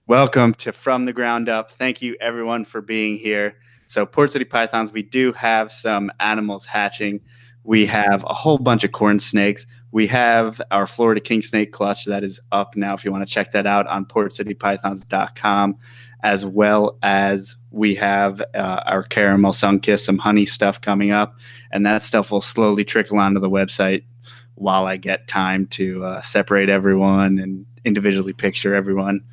Welcome to From the Ground Up. Thank you, everyone, for being here. So, Port City Pythons, we do have some animals hatching. We have a whole bunch of corn snakes. We have our Florida King Snake clutch that is up now if you want to check that out on portcitypythons.com, as well as we have our caramel sunkiss, some honey stuff coming up, and that stuff will slowly trickle onto the website while I get time to separate everyone and individually picture everyone.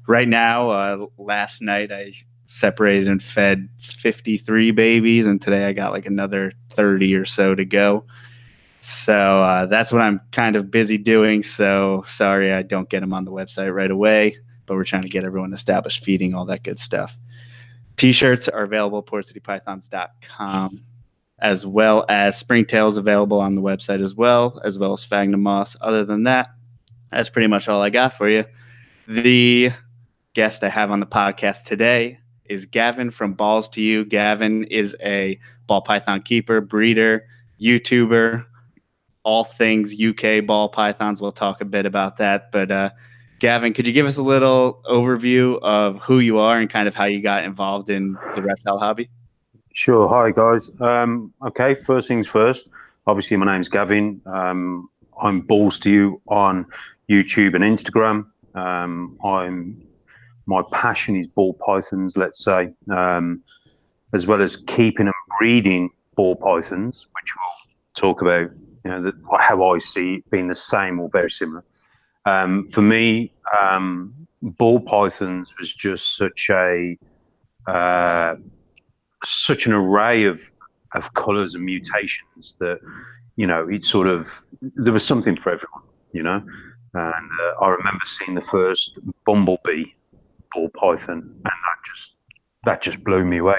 Right now, last night I separated and fed 53 babies, and today I got like another 30 or so to go. So that's what I'm kind of busy doing. So sorry I don't get them on the website right away, but we're trying to get everyone established, feeding, all that good stuff. T-shirts are available at portcitypythons.com, as well as springtails available on the website as well as sphagnum moss. Other than that, that's pretty much all I got for you. The guest I have on the podcast today is Gavin from Balls2U. Gavin is a ball python keeper, breeder, YouTuber, all things UK ball pythons. We'll talk a bit about that. But Gavin, could you give us a little overview of who you are and kind of how you got involved in the reptile hobby? Sure. Hi, guys. Okay, first things first. Obviously, my name's Gavin. I'm Balls2U on YouTube and Instagram. My passion is ball pythons, let's say, as well as keeping and breeding ball pythons, which we'll talk about, how I see it being the same or very similar. For me, ball pythons was just such an array of colours and mutations that, it sort of, there was something for everyone, and I remember seeing the first bumblebee ball python, and that just blew me away.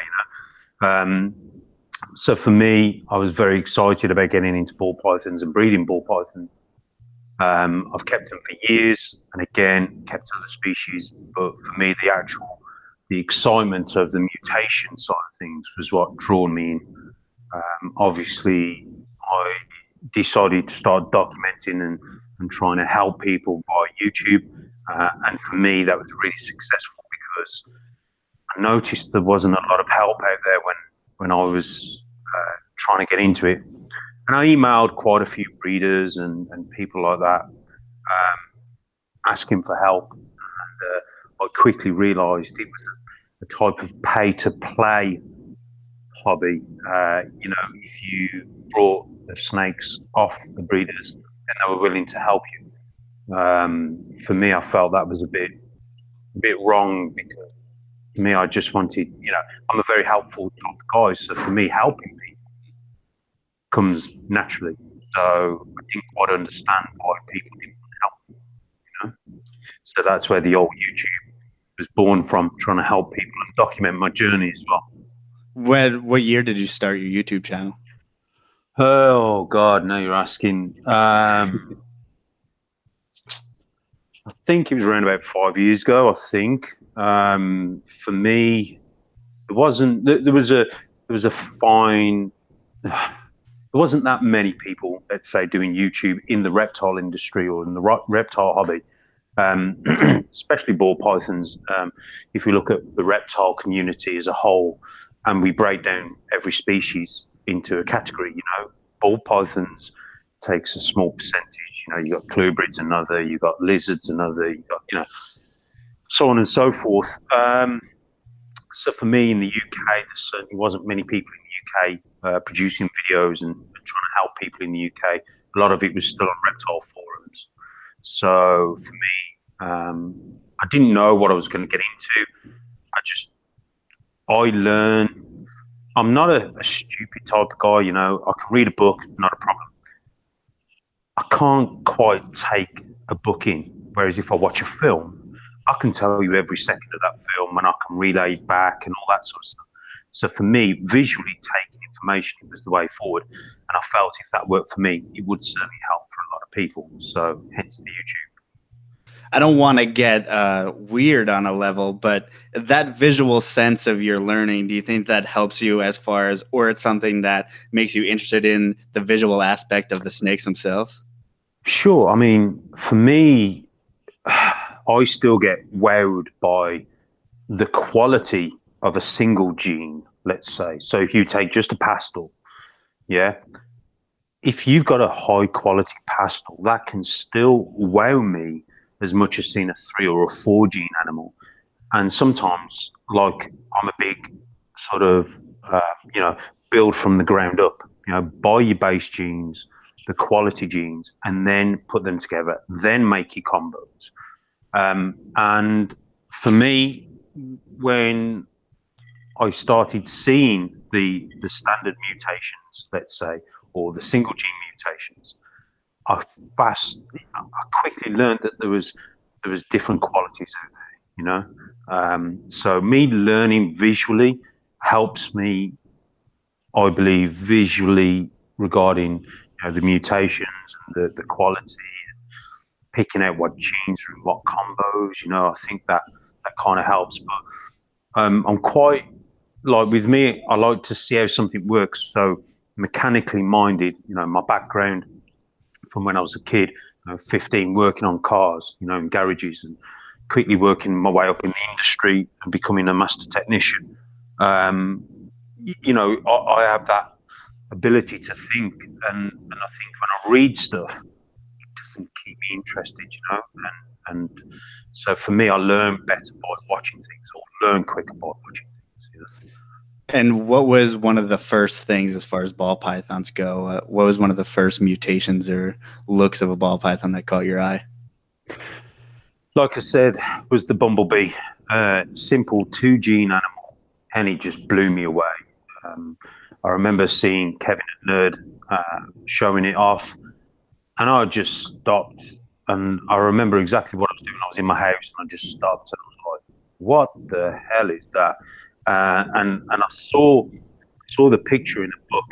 So for me, I was very excited about getting into ball pythons and breeding ball python. I've kept them for years, and again kept other species, but for me, the excitement of the mutation side of things was what drew me in. Obviously, I decided to start documenting and trying to help people via YouTube. And for me, that was really successful because I noticed there wasn't a lot of help out there when I was trying to get into it. And I emailed quite a few breeders and people like that, asking for help. And I quickly realised it was a type of pay-to-play hobby. If you brought the snakes off the breeders, then they were willing to help you. For me, I felt that was a bit wrong, because for me, I just wanted, I'm a very helpful type of guy. So for me, helping people comes naturally. So I didn't quite understand why people didn't help, So that's where the old YouTube was born from, trying to help people and document my journey as well. What year did you start your YouTube channel? Oh God, now you're asking. I think it was around about 5 years ago. I think for me, it wasn't. There was a fine. There wasn't that many people, let's say, doing YouTube in the reptile industry or in the reptile hobby, especially ball pythons. If we look at the reptile community as a whole, and we break down every species into a category, ball pythons takes a small percentage. You got clubrids another, you got lizards another, you got so on and so forth. So for me in the UK, there certainly wasn't many people in the UK producing videos and trying to help people in the UK. A lot of it was still on reptile forums. So for me, I didn't know what I was going to get into. I learned. I'm not a stupid type of guy, I can read a book, not a problem. I can't quite take a book in. Whereas if I watch a film, I can tell you every second of that film, and I can relay it back and all that sort of stuff. So for me, visually taking information was the way forward. And I felt if that worked for me, it would certainly help for a lot of people. So hence the YouTube. I don't want to get weird on a level, but that visual sense of your learning, do you think that helps you as far as, or it's something that makes you interested in the visual aspect of the snakes themselves? Sure. I mean, for me, I still get wowed by the quality of a single gene, let's say. So if you take just a pastel, yeah, if you've got a high quality pastel, that can still wow me as much as seeing a 3 or a 4 gene animal. And sometimes, like, I'm a big sort of, you know, build from the ground up, you know, buy your base genes, the quality genes, and then put them together, then make your combos. And for me, when I started seeing the standard mutations, let's say, or the single gene mutations, I quickly learned that there was different qualities out there, you know. So me learning visually helps me, I believe, visually regarding, you know, the mutations and the quality, picking out what genes from what combos. You know, I think that kind of helps. But I'm quite, like, with me, I like to see how something works. So mechanically minded, you know, my background from when I was a kid, 15, working on cars, you know, in garages, and quickly working my way up in the industry and becoming a master technician. You know, I have that ability to think, and I think when I read stuff, it doesn't keep me interested, you know, and so for me, I learn better by watching things, or learn quicker by watching things, you know. And what was one of the first things as far as ball pythons go? What was one of the first mutations or looks of a ball python that caught your eye? Like I said, was the bumblebee. Simple 2 gene animal, and it just blew me away. I remember seeing Kevin at Nerd showing it off, and I just stopped. And I remember exactly what I was doing. I was in my house, and I just stopped, and I was like, "What the hell is that?" And I saw the picture in a book,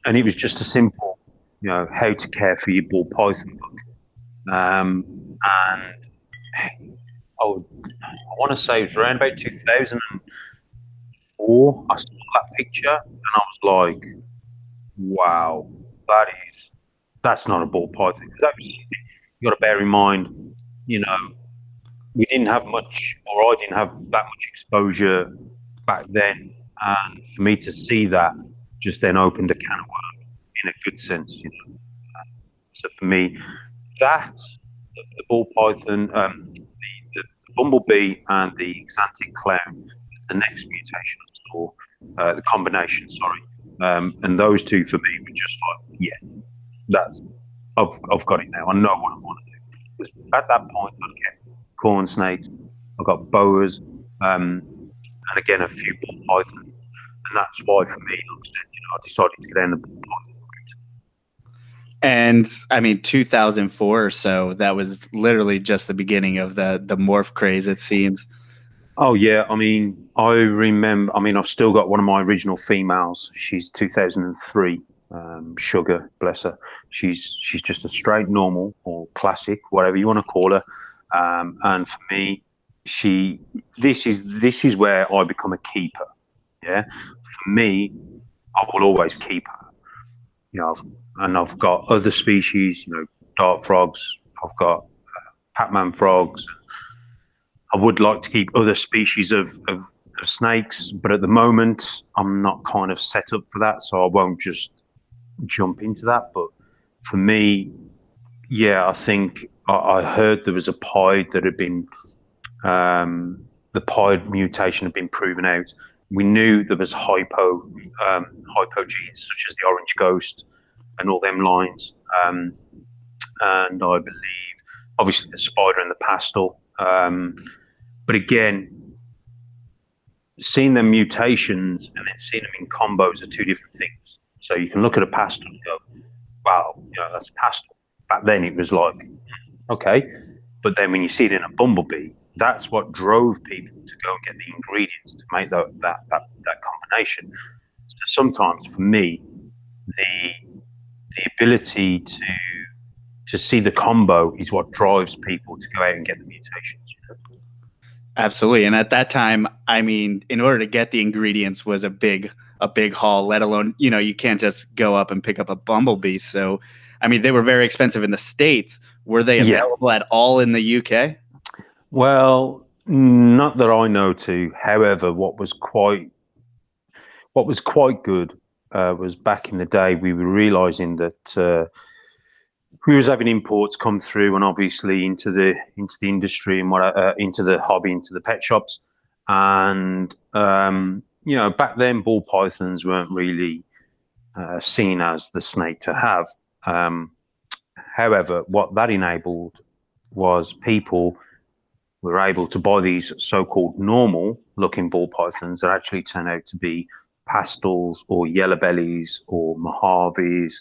and it was just a simple, you know, how to care for your ball python book. And I want to say it was around about 2004. I saw that picture, and I was like, "Wow, that's not a ball python." That was something you got to bear in mind. You know, we didn't have much, or I didn't have that much exposure back then, and for me to see that just then opened a can of worms in a good sense. You know, so for me, that the ball python, the bumblebee, and the xanthic clown, the next mutation I saw, the combination, sorry, and those two for me were just like, yeah, that's I've got it now. I know what I want to do. Because at that point, I kept corn snakes, I got boas, and again a few ball python, and that's why for me, like I said, you know, I decided to get down the ball python route. And I mean, 2004 or so, that was literally just the beginning of the morph craze, it seems. Oh yeah, I mean, I remember. I mean, I've still got one of my original females. She's 2003. Sugar, bless her. She's just a straight normal or classic, whatever you want to call her. And for me, this is where I become a keeper. Yeah, for me, I will always keep her. You know, I've got other species. You know, dart frogs. I've got Pac-Man frogs. I would like to keep other species of snakes, but at the moment, I'm not kind of set up for that, so I won't just jump into that. But for me, yeah, I think I heard there was a pied that had been, the pied mutation had been proven out. We knew there was hypo genes such as the orange ghost and all them lines, and I believe obviously the spider and the pastel. But again, seeing them mutations and then seeing them in combos are two different things. So you can look at a pastel and go, wow, you know, that's a pastel. Back then it was like, okay. But then when you see it in a bumblebee, that's what drove people to go and get the ingredients to make that combination. So sometimes for me, the ability to see the combo is what drives people to go out and get the mutations. You know? Absolutely. And at that time, I mean, in order to get the ingredients was a big haul, let alone, you know, you can't just go up and pick up a bumblebee. So, I mean, they were very expensive in the States, Were they Yeah. available at all in the UK? Well, not that I know to. However, what was quite good was back in the day we were realizing that we was having imports come through, and obviously into the industry and into the hobby, into the pet shops, and back then ball pythons weren't really seen as the snake to have. However, what that enabled was people were able to buy these so-called normal-looking ball pythons that actually turn out to be pastels or yellow bellies or Mojaves.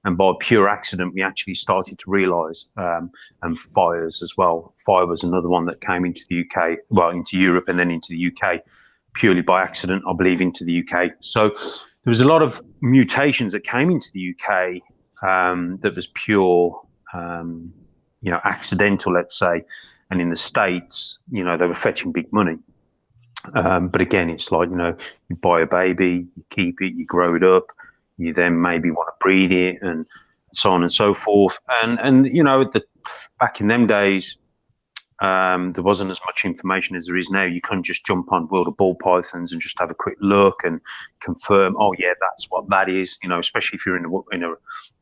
And by pure accident, we actually started to realise, and fires as well. Fire was another one that came into the UK, well, into Europe and then into the UK, purely by accident, I believe, into the UK. So there was a lot of mutations that came into the UK that was pure, accidental, let's say. And in the States, they were fetching big money. But again, it's like, you buy a baby, you keep it, you grow it up, you then maybe want to breed it, and so on and so forth. And back in them days, there wasn't as much information as there is now. You couldn't just jump on World of Ball Pythons and just have a quick look and confirm, oh yeah, that's what that is. Especially if you're in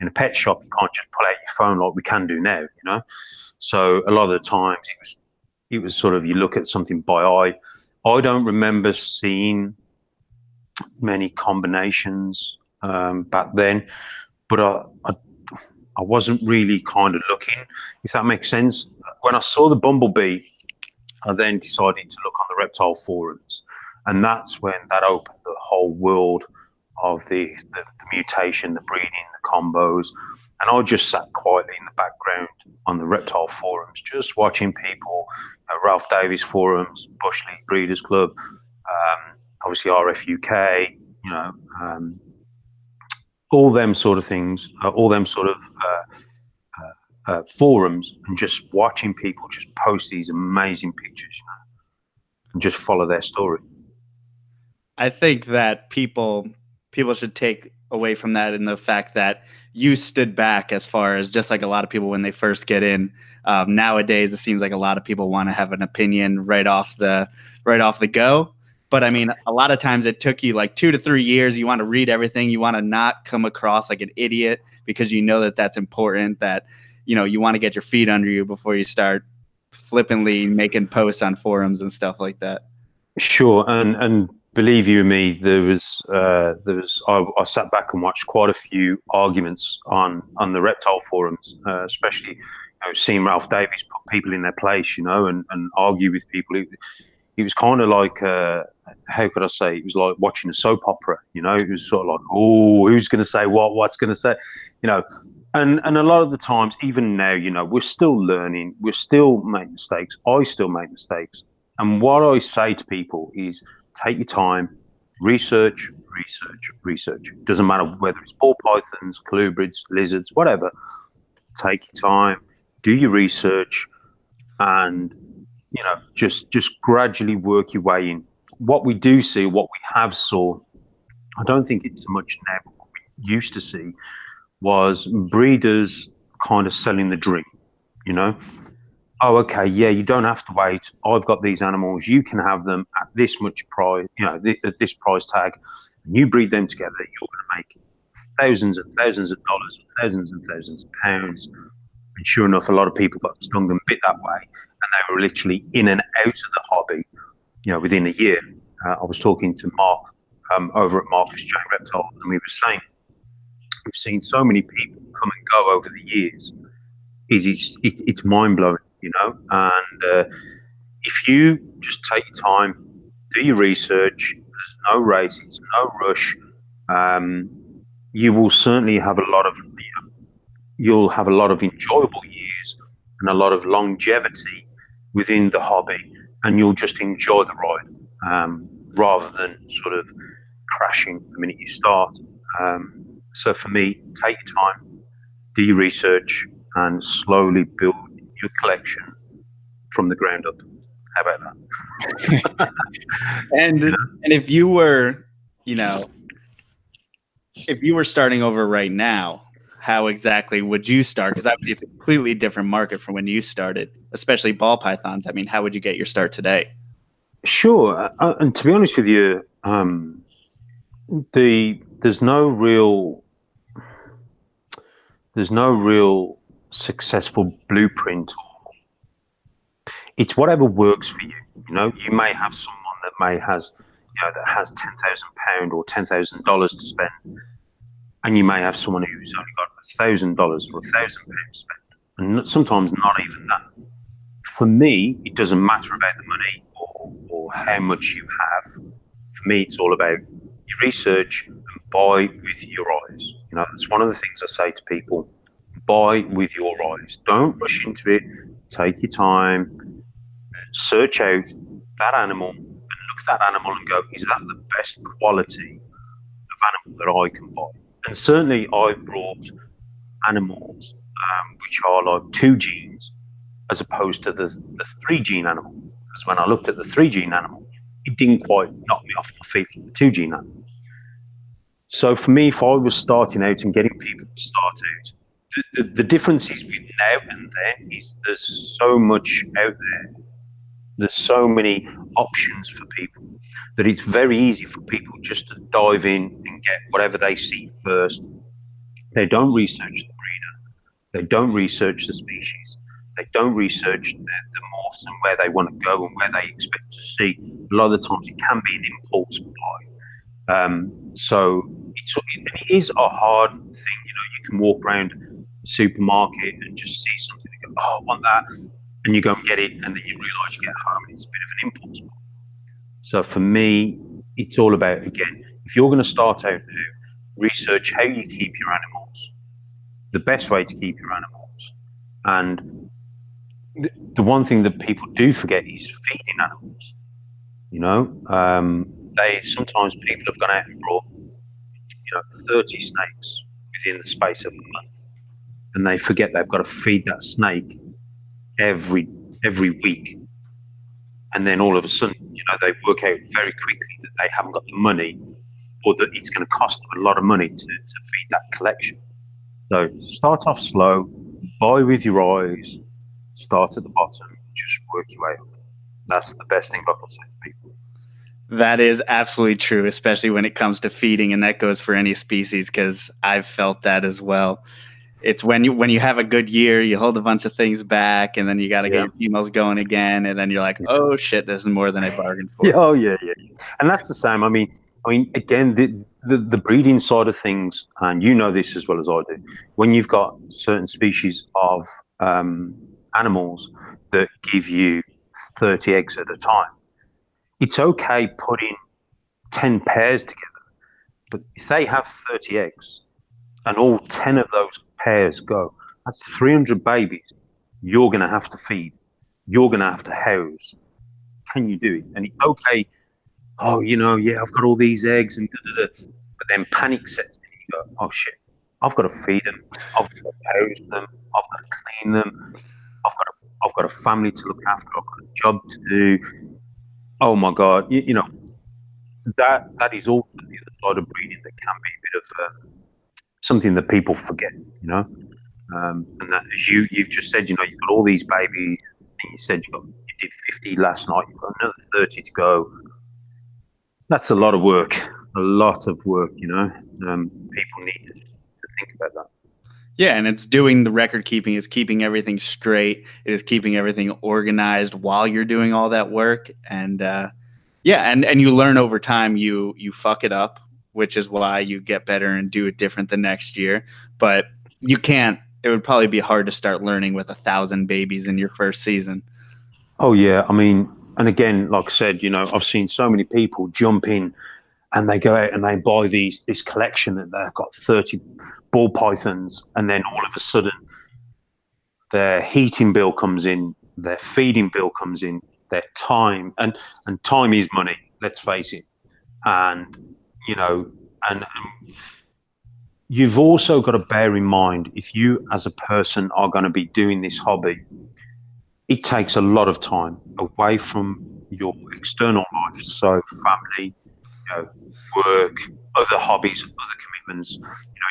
a pet shop, you can't just pull out your phone like we can do now. So a lot of the times it was sort of, you look at something by eye. I don't remember seeing many combinations back then, but I wasn't really kind of looking, if that makes sense. When I saw the bumblebee, I then decided to look on the reptile forums, and that's when that opened the whole world of the mutation, the breeding, the combos. And I just sat quietly in the background on the reptile forums, just watching people, Ralph Davies forums, Bush League Breeders Club, obviously RFUK, all them sort of things, all them sort of forums, and just watching people just post these amazing pictures, and just follow their story. I think that people should take away from that in the fact that you stood back, as far as just like a lot of people when they first get in. Nowadays, it seems like a lot of people want to have an opinion right off the go. But I mean, a lot of times it took you like 2 to 3 years. You want to read everything. You want to not come across like an idiot, because that's important, that, you want to get your feet under you before you start flippantly making posts on forums and stuff like that. Sure. And believe you me, I sat back and watched quite a few arguments on the reptile forums, especially seeing Ralph Davies put people in their place, and argue with people. It was kind of like, how could I say? It was like watching a soap opera. It was sort of like, oh, who's going to say what? What's going to say? And a lot of the times, even now, we're still learning. We still make mistakes. I still make mistakes. And what I say to people is, take your time, research. Doesn't matter whether it's ball pythons, colubrids, lizards, whatever. Take your time, do your research, and just gradually work your way in. What we do see, what we have saw, I don't think it's so much now, but what we used to see was breeders kind of selling the dream, Oh, okay, yeah, you don't have to wait. I've got these animals. You can have them at this much price, at this price tag. And you breed them together, you're going to make thousands and thousands of dollars, thousands and thousands of pounds. And sure enough, a lot of people got stung and bit that way. And they were literally in and out of the hobby, within a year. I was talking to Mark over at Marcus J. Reptile, and we were saying, we've seen so many people come and go over the years. It's mind-blowing. And if you just take your time, do your research, there's no race, it's no rush, you will certainly have you'll have a lot of enjoyable years and a lot of longevity within the hobby, and you'll just enjoy the ride, rather than sort of crashing the minute you start. So for me, take your time, do your research, and slowly build your collection from the ground up. How about that? And if you were, if you were starting over right now, how exactly would you start? Because obviously it's a completely different market from when you started, especially ball pythons. I mean, how would you get your start today? Sure, and to be honest with you, there's no real successful blueprint. It's whatever works for you. You know, you may have someone that has £10,000 or $10,000 to spend, and you may have someone who's only got $1,000 or £1,000 to spend, and sometimes not even that. For me, it doesn't matter about the money or how much you have. For me, it's all about your research and buy with your eyes. You know, that's one of the things I say to people: buy with your eyes. Don't rush into it. Take your time. Search out that animal and look at that animal and go, is that the best quality of animal that I can buy? And certainly, I've brought animals which are like 2 genes as opposed to the 3 gene animal. Because when I looked at the 3 gene animal, it didn't quite knock me off my feet like the 2 gene animal. So for me, if I was starting out and getting people to start out, the difference is with now and then is there's so much out there. There's so many options for people that it's very easy for people just to dive in and get whatever they see first. They don't research the breeder. They don't research the species. They don't research the morphs and where they want to go and where they expect to see. A lot of the times it can be an impulse buy. So it is a hard thing. You know, you can walk around the supermarket and just see something and go, oh, I want that. And you go and get it, and then you realise you get home and it's a bit of an impulse buy. So for me, it's all about, again, if you're going to start out now, research how you keep your animals, the best way to keep your animals. And the one thing that people do forget is feeding animals. You know, sometimes people have gone out and brought 30 snakes within the space of a month, and they forget they've got to feed that snake every week. And then all of a sudden, they work out very quickly that they haven't got the money, or that it's going to cost them a lot of money to feed that collection. So start off slow, buy with your eyes, start at the bottom, just work your way up. That's the best thing I can say to people. That is absolutely true, especially when it comes to feeding, and that goes for any species, because I've felt that as well. It's when you have a good year, you hold a bunch of things back, and then you got to get your females going again, and then you're like, oh shit, this is more than I bargained for. Yeah. And that's the same. I mean, again, the breeding side of things, and you know this as well as I do, when you've got certain species of animals that give you 30 eggs at a time, it's okay putting 10 pairs together, but if they have 30 eggs and all 10 of those pairs go, that's 300 babies you're going to have to feed, you're going to have to house. Can you do it? And it's okay, oh, I've got all these eggs, and but then panic sets in. You go, oh shit, I've got to feed them, I've got to house them, I've got to clean them, I've got a family to look after, I've got a job to do. Oh my God, that is also the other side of breeding that can be a bit of something that people forget, and that, as you've just said, you've got all these babies, and you said you did 50 last night, you've got another 30 to go. That's a lot of work, people need to think about that. Yeah, and it's doing the record keeping, it's keeping everything straight, it is keeping everything organized while you're doing all that work. And and you learn over time. You fuck it up, which is why you get better and do it different the next year. But you can't, it would probably be hard to start learning with 1,000 babies in your first season. Oh yeah, I mean, and again, like I said, I've seen so many people jump in and they go out and they buy this collection that they've got 30 ball pythons, and then all of a sudden their heating bill comes in, their feeding bill comes in, their time, and time is money, let's face it. And and you've also got to bear in mind, if you as a person are going to be doing this hobby, it takes a lot of time away from your external life, so family, work, other hobbies, other happens,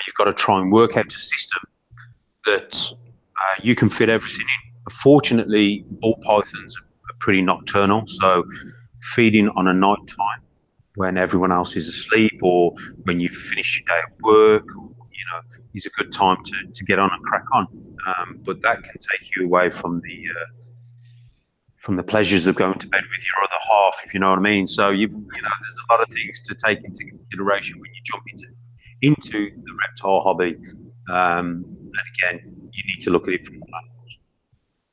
you've got to try and work out a system that you can fit everything in. Fortunately, ball pythons are pretty nocturnal, so feeding on a night time when everyone else is asleep, or when you finish your day at work, is a good time to get on and crack on. But that can take you away from the pleasures of going to bed with your other half, if you know what I mean. So there's a lot of things to take into consideration when you jump into the reptile hobby. And again, you need to look at it from that.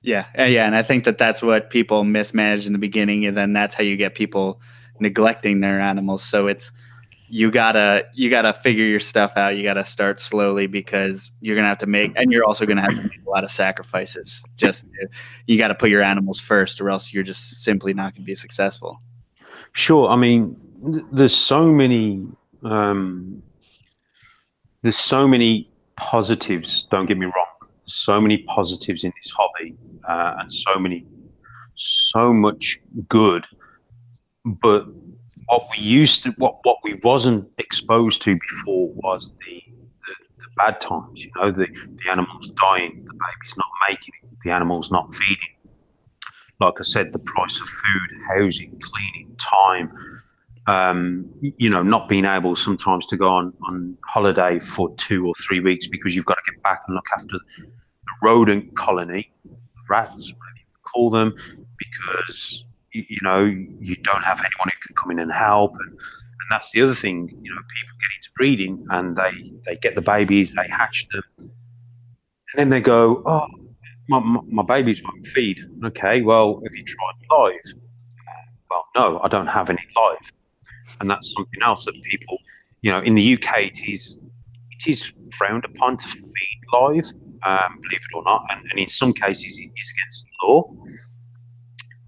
Yeah, and I think that's what people mismanage in the beginning, and then that's how you get people neglecting their animals. So you gotta figure your stuff out. You gotta start slowly, because you're gonna have to make, and you're also gonna have to make a lot of sacrifices. You got to put your animals first, or else you're just simply not gonna be successful. Sure. I mean, there's so many positives. Don't get me wrong. So many positives in this hobby, and so much good. But what we wasn't exposed to before was the bad times. The animals dying, the baby's not making it, the animals not feeding. Like I said, the price of food, housing, cleaning, time. Not being able sometimes to go on holiday for 2 or 3 weeks because you've got to get back and look after the rodent colony, rats, whatever you call them, because you don't have anyone who can come in and help. And that's the other thing. People get into breeding and they get the babies, they hatch them, and then they go, oh, my babies won't feed. Okay, well, have you tried live? Well, no, I don't have any live. And that's something else that people, in the UK, it is frowned upon to feed live, believe it or not, and in some cases it is against the law.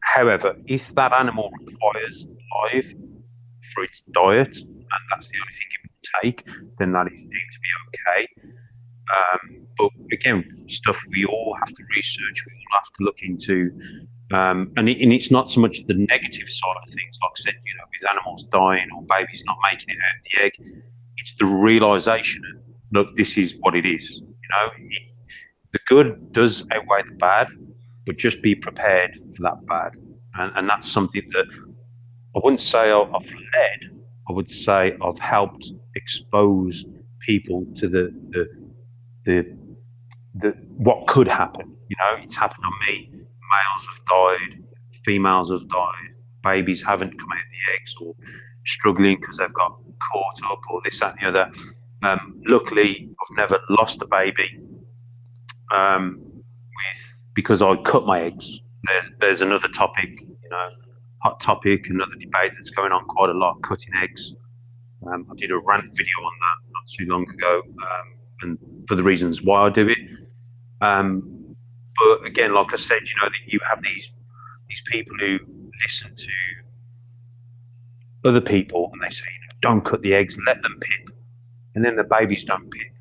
However, if that animal requires live for its diet, and that's the only thing it will take, then that is deemed to be okay. But again, stuff we all have to research, we all have to look into. And it's not so much the negative side of things, like I said, with animals dying or babies not making it out of the egg. It's the realization of, look, this is what it is. The good does outweigh the bad, but just be prepared for that bad. And that's something that I wouldn't say I've led. I would say I've helped expose people to the what could happen. It's happened on me. Males have died, females have died, babies haven't come out of the eggs, or struggling because they've got caught up, or this, that, and the other. Luckily, I've never lost a baby because I cut my eggs. There's another topic, hot topic, another debate that's going on quite a lot, cutting eggs. I did a rant video on that not too long ago, and for the reasons why I do it. But again, like I said, that you have these people who listen to other people and they say, don't cut the eggs, let them pip. And then the babies don't pip.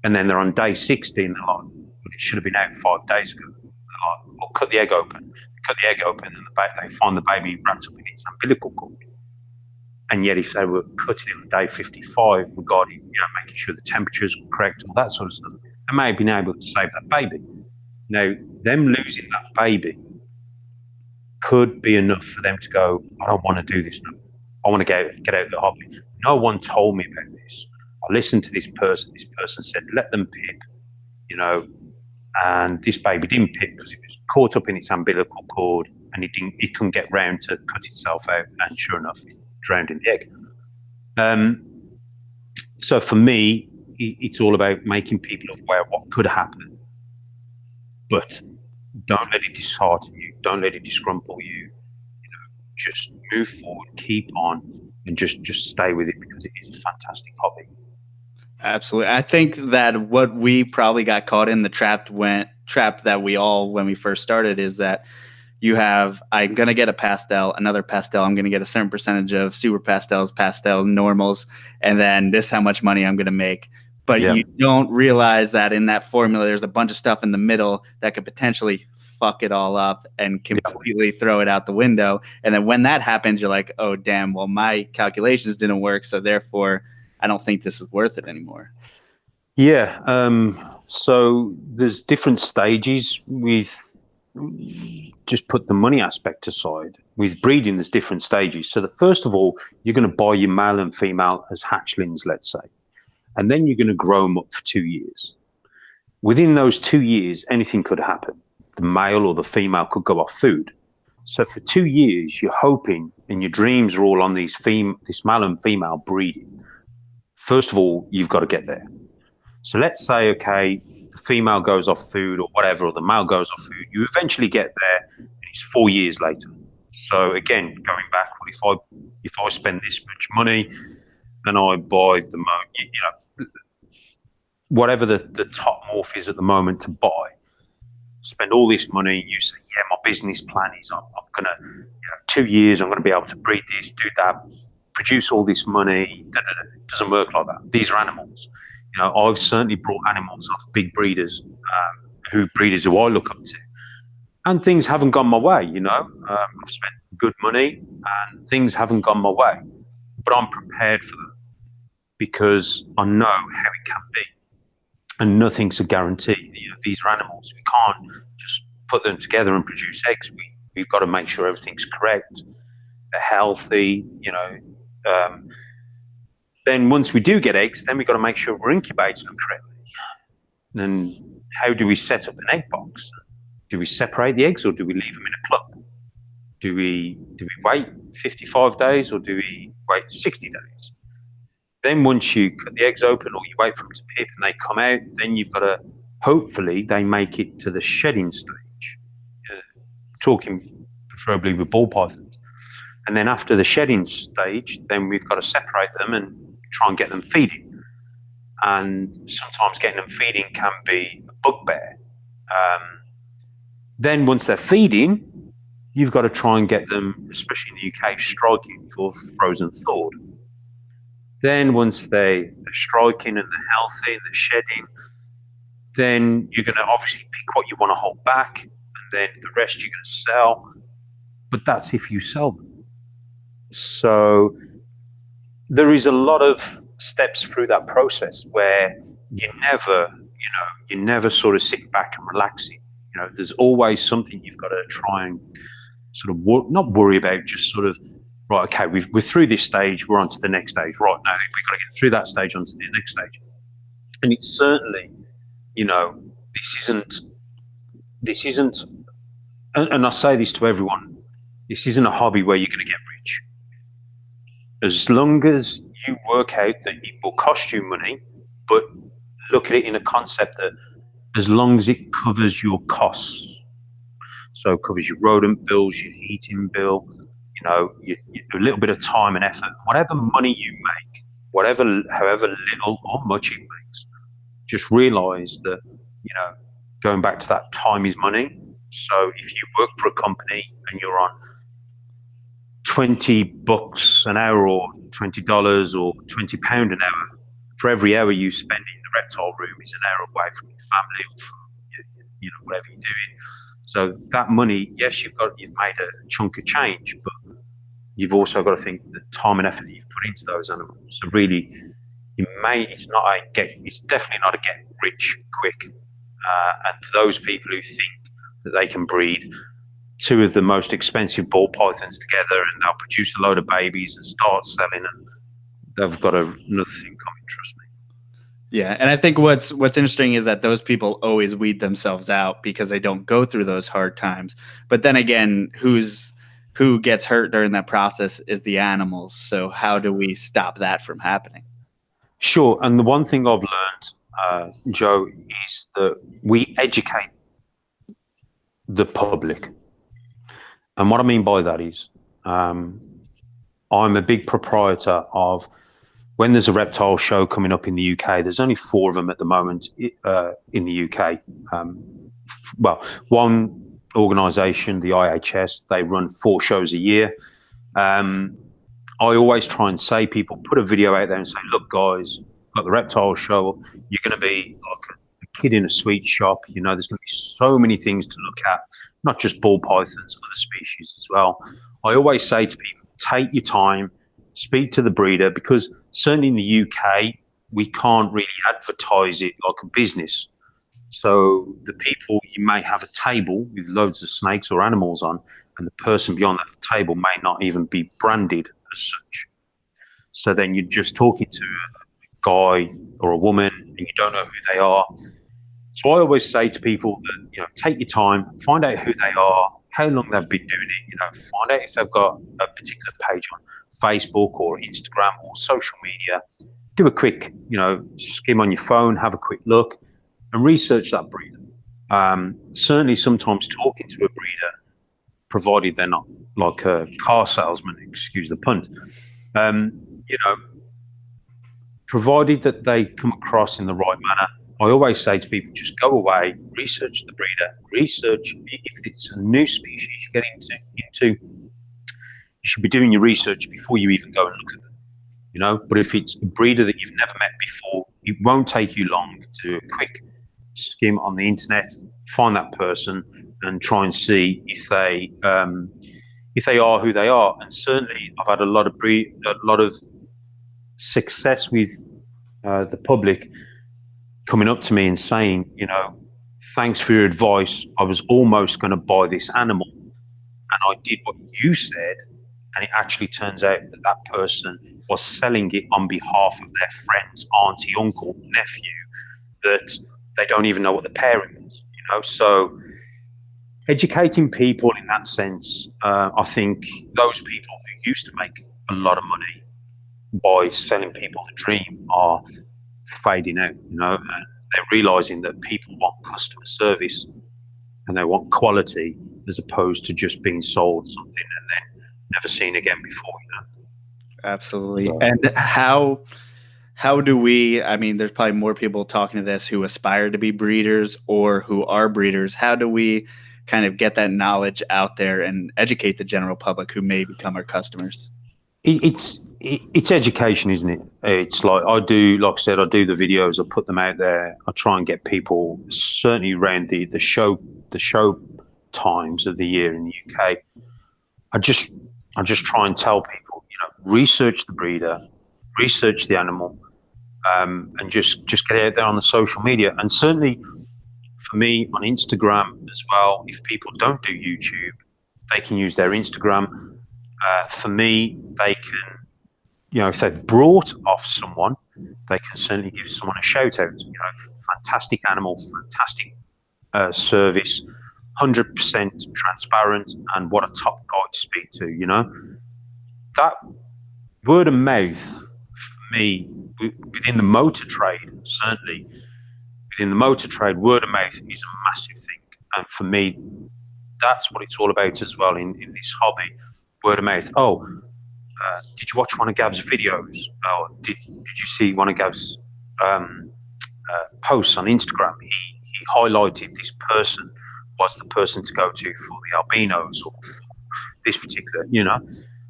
And then they're on day 60 and they're like, well, it should have been out 5 days ago. They're like, well, cut the egg open. Cut the egg open and they find the baby wrapped up in its umbilical cord. And yet if they were cutting it on day 55 regarding, making sure the temperature's correct, all that sort of stuff, they may have been able to save that baby. Now, them losing that baby could be enough for them to go, I don't want to do this no more. I want to get out of the hobby. No one told me about this. I listened to this person. This person said, let them pip, and this baby didn't pip because it was caught up in its umbilical cord and it couldn't get round to cut itself out, and sure enough, it drowned in the egg. So for me, it's all about making people aware of what could happen. But don't let it dishearten you. Don't let it disgruntle you. Just move forward, keep on, and just stay with it, because it is a fantastic hobby. Absolutely. I think that what we probably got caught in the trap that we all, when we first started, is that I'm going to get a pastel, another pastel. I'm going to get a certain percentage of super pastels, normals, and then this how much money I'm going to make. But you don't realize that in that formula, there's a bunch of stuff in the middle that could potentially fuck it all up and completely throw it out the window. And then when that happens, you're like, oh, damn, well, my calculations didn't work. So therefore, I don't think this is worth it anymore? Yeah. So there's different stages with, just put the money aspect aside. With breeding, there's different stages. So the first of all, you're going to buy your male and female as hatchlings, let's say, and then you're going to grow them up for 2 years. Within those 2 years, anything could happen. The male or the female could go off food. So for 2 years, you're hoping, and your dreams are all on this male and female breeding. First of all, you've got to get there. So let's say, okay, the female goes off food or whatever, or the male goes off food. You eventually get there, and it's 4 years later. So again, going back, if I spend this much money and I buy whatever the top morph is at the moment to buy, spend all this money, you say, yeah, my business plan is I'm gonna, 2 years, I'm gonna be able to breed this, do that, produce all this money. It doesn't work like that. These are animals. I've certainly brought animals off big breeders, breeders who I look up to, and things haven't gone my way. I've spent good money and things haven't gone my way, but I'm prepared for that because I know how it can be, and nothing's a guarantee. These are animals. We can't just put them together and produce eggs. We've got to make sure everything's correct, they're healthy. Then once we do get eggs, then we've got to make sure we're incubating them correctly. And how do we set up an egg box? Do we separate the eggs or do we leave them in a club? Do we wait 55 days or do we wait 60 days? Then once you cut the eggs open or you wait for them to pip and they come out, then you've got to, hopefully they make it to the shedding stage. Talking preferably with ball pythons. And then after the shedding stage, then we've got to separate them and try and get them feeding. And sometimes getting them feeding can be a bugbear. Then once they're feeding, you've got to try and get them, especially in the UK, striking for frozen thawed. Then once they're striking and they're healthy and they're shedding, then you're going to obviously pick what you want to hold back, and then the rest you're going to sell. But that's if you sell them. So there is a lot of steps through that process where you never sort of sit back and relaxing. There's always something you've got to try and sort of not worry about, just sort of, right, okay, we're through this stage, we're on to the next stage. Right, now we've got to get through that stage onto the next stage. And it's certainly, this isn't, and I say this to everyone, this isn't a hobby where you're going to get rich. As long as you work out that it will cost you money, but look at it in a concept that as long as it covers your costs, so it covers your rodent bills, your heating bill, a little bit of time and effort, whatever money you make, however little or much it makes, just realize that, going back to that, time is money. So if you work for a company and you're on $20 an hour or $20 or £20 an hour, for every hour you spend in the reptile room is an hour away from your family or from whatever you're doing. So that money, yes, you've made a chunk of change, but you've also got to think the time and effort that you've put into those animals. So really, it's definitely not a get rich quick. And for those people who think that they can breed two of the most expensive ball pythons together and they'll produce a load of babies and start selling, and they've got another thing coming, trust me. Yeah, and I think what's interesting is that those people always weed themselves out because they don't go through those hard times. But then again, who gets hurt during that process is the animals. So how do we stop that from happening? Sure, and the one thing I've learned, Joe, is that we educate the public. And what I mean by that is, I'm a big proprietor of, when there's a reptile show coming up in the UK, there's only 4 of them at the moment in the UK. One organisation, the IHS, they run 4 shows a year. I always try and say, people put a video out there and say, look guys, got the reptile show, you're going to be like a kid in a sweet shop. There's going to be so many things to look at, not just ball pythons, other species as well. I always say to people, take your time, speak to the breeder, because certainly in the UK, we can't really advertise it like a business. So the people, you may have a table with loads of snakes or animals on, and the person beyond that table may not even be branded as such. So then you're just talking to a guy or a woman, and you don't know who they are. So I always say to people that, take your time, find out who they are, how long they've been doing it, find out if they've got a particular page on Facebook or Instagram or social media. Do a quick, skim on your phone, have a quick look, and research that breeder. Certainly sometimes talking to a breeder, provided they're not like a car salesman, excuse the pun, provided that they come across in the right manner. I always say to people, just go away, research the breeder, research if it's a new species you get into, you should be doing your research before you even go and look at them. But if it's a breeder that you've never met before, it won't take you long to do a quick skim on the internet, find that person, and try and see if they are who they are. And certainly, I've had a lot of success with the public coming up to me and saying, thanks for your advice. I was almost going to buy this animal, and I did what you said, and it actually turns out that person was selling it on behalf of their friends, auntie, uncle, nephew, that they don't even know what the pairing is. So educating people in that sense, I think those people who used to make a lot of money by selling people the dream are fading out, and they're realizing that people want customer service and they want quality as opposed to just being sold something and then never seen again before. Absolutely. So. And how do we, there's probably more people talking to this who aspire to be breeders or who are breeders. How do we kind of get that knowledge out there and educate the general public who may become our customers? It's education, isn't it? It's like I do the videos, I put them out there. I try and get people, certainly around the show times of the year in the UK. I just try and tell people, research the breeder, research the animal, and just get out there on the social media. And certainly for me on Instagram as well, if people don't do YouTube, they can use their Instagram. For me, they can, if they've brought off someone, they can certainly give someone a shout out. Fantastic animal, fantastic service, 100% transparent, and what a top guy to speak to. That word of mouth for me within the motor trade, certainly within the motor trade, word of mouth is a massive thing. And for me, that's what it's all about as well in this hobby. Word of mouth. Did you watch one of Gav's videos? Oh, did you see one of Gav's posts on Instagram? He highlighted this person was the person to go to for the albinos or for this particular,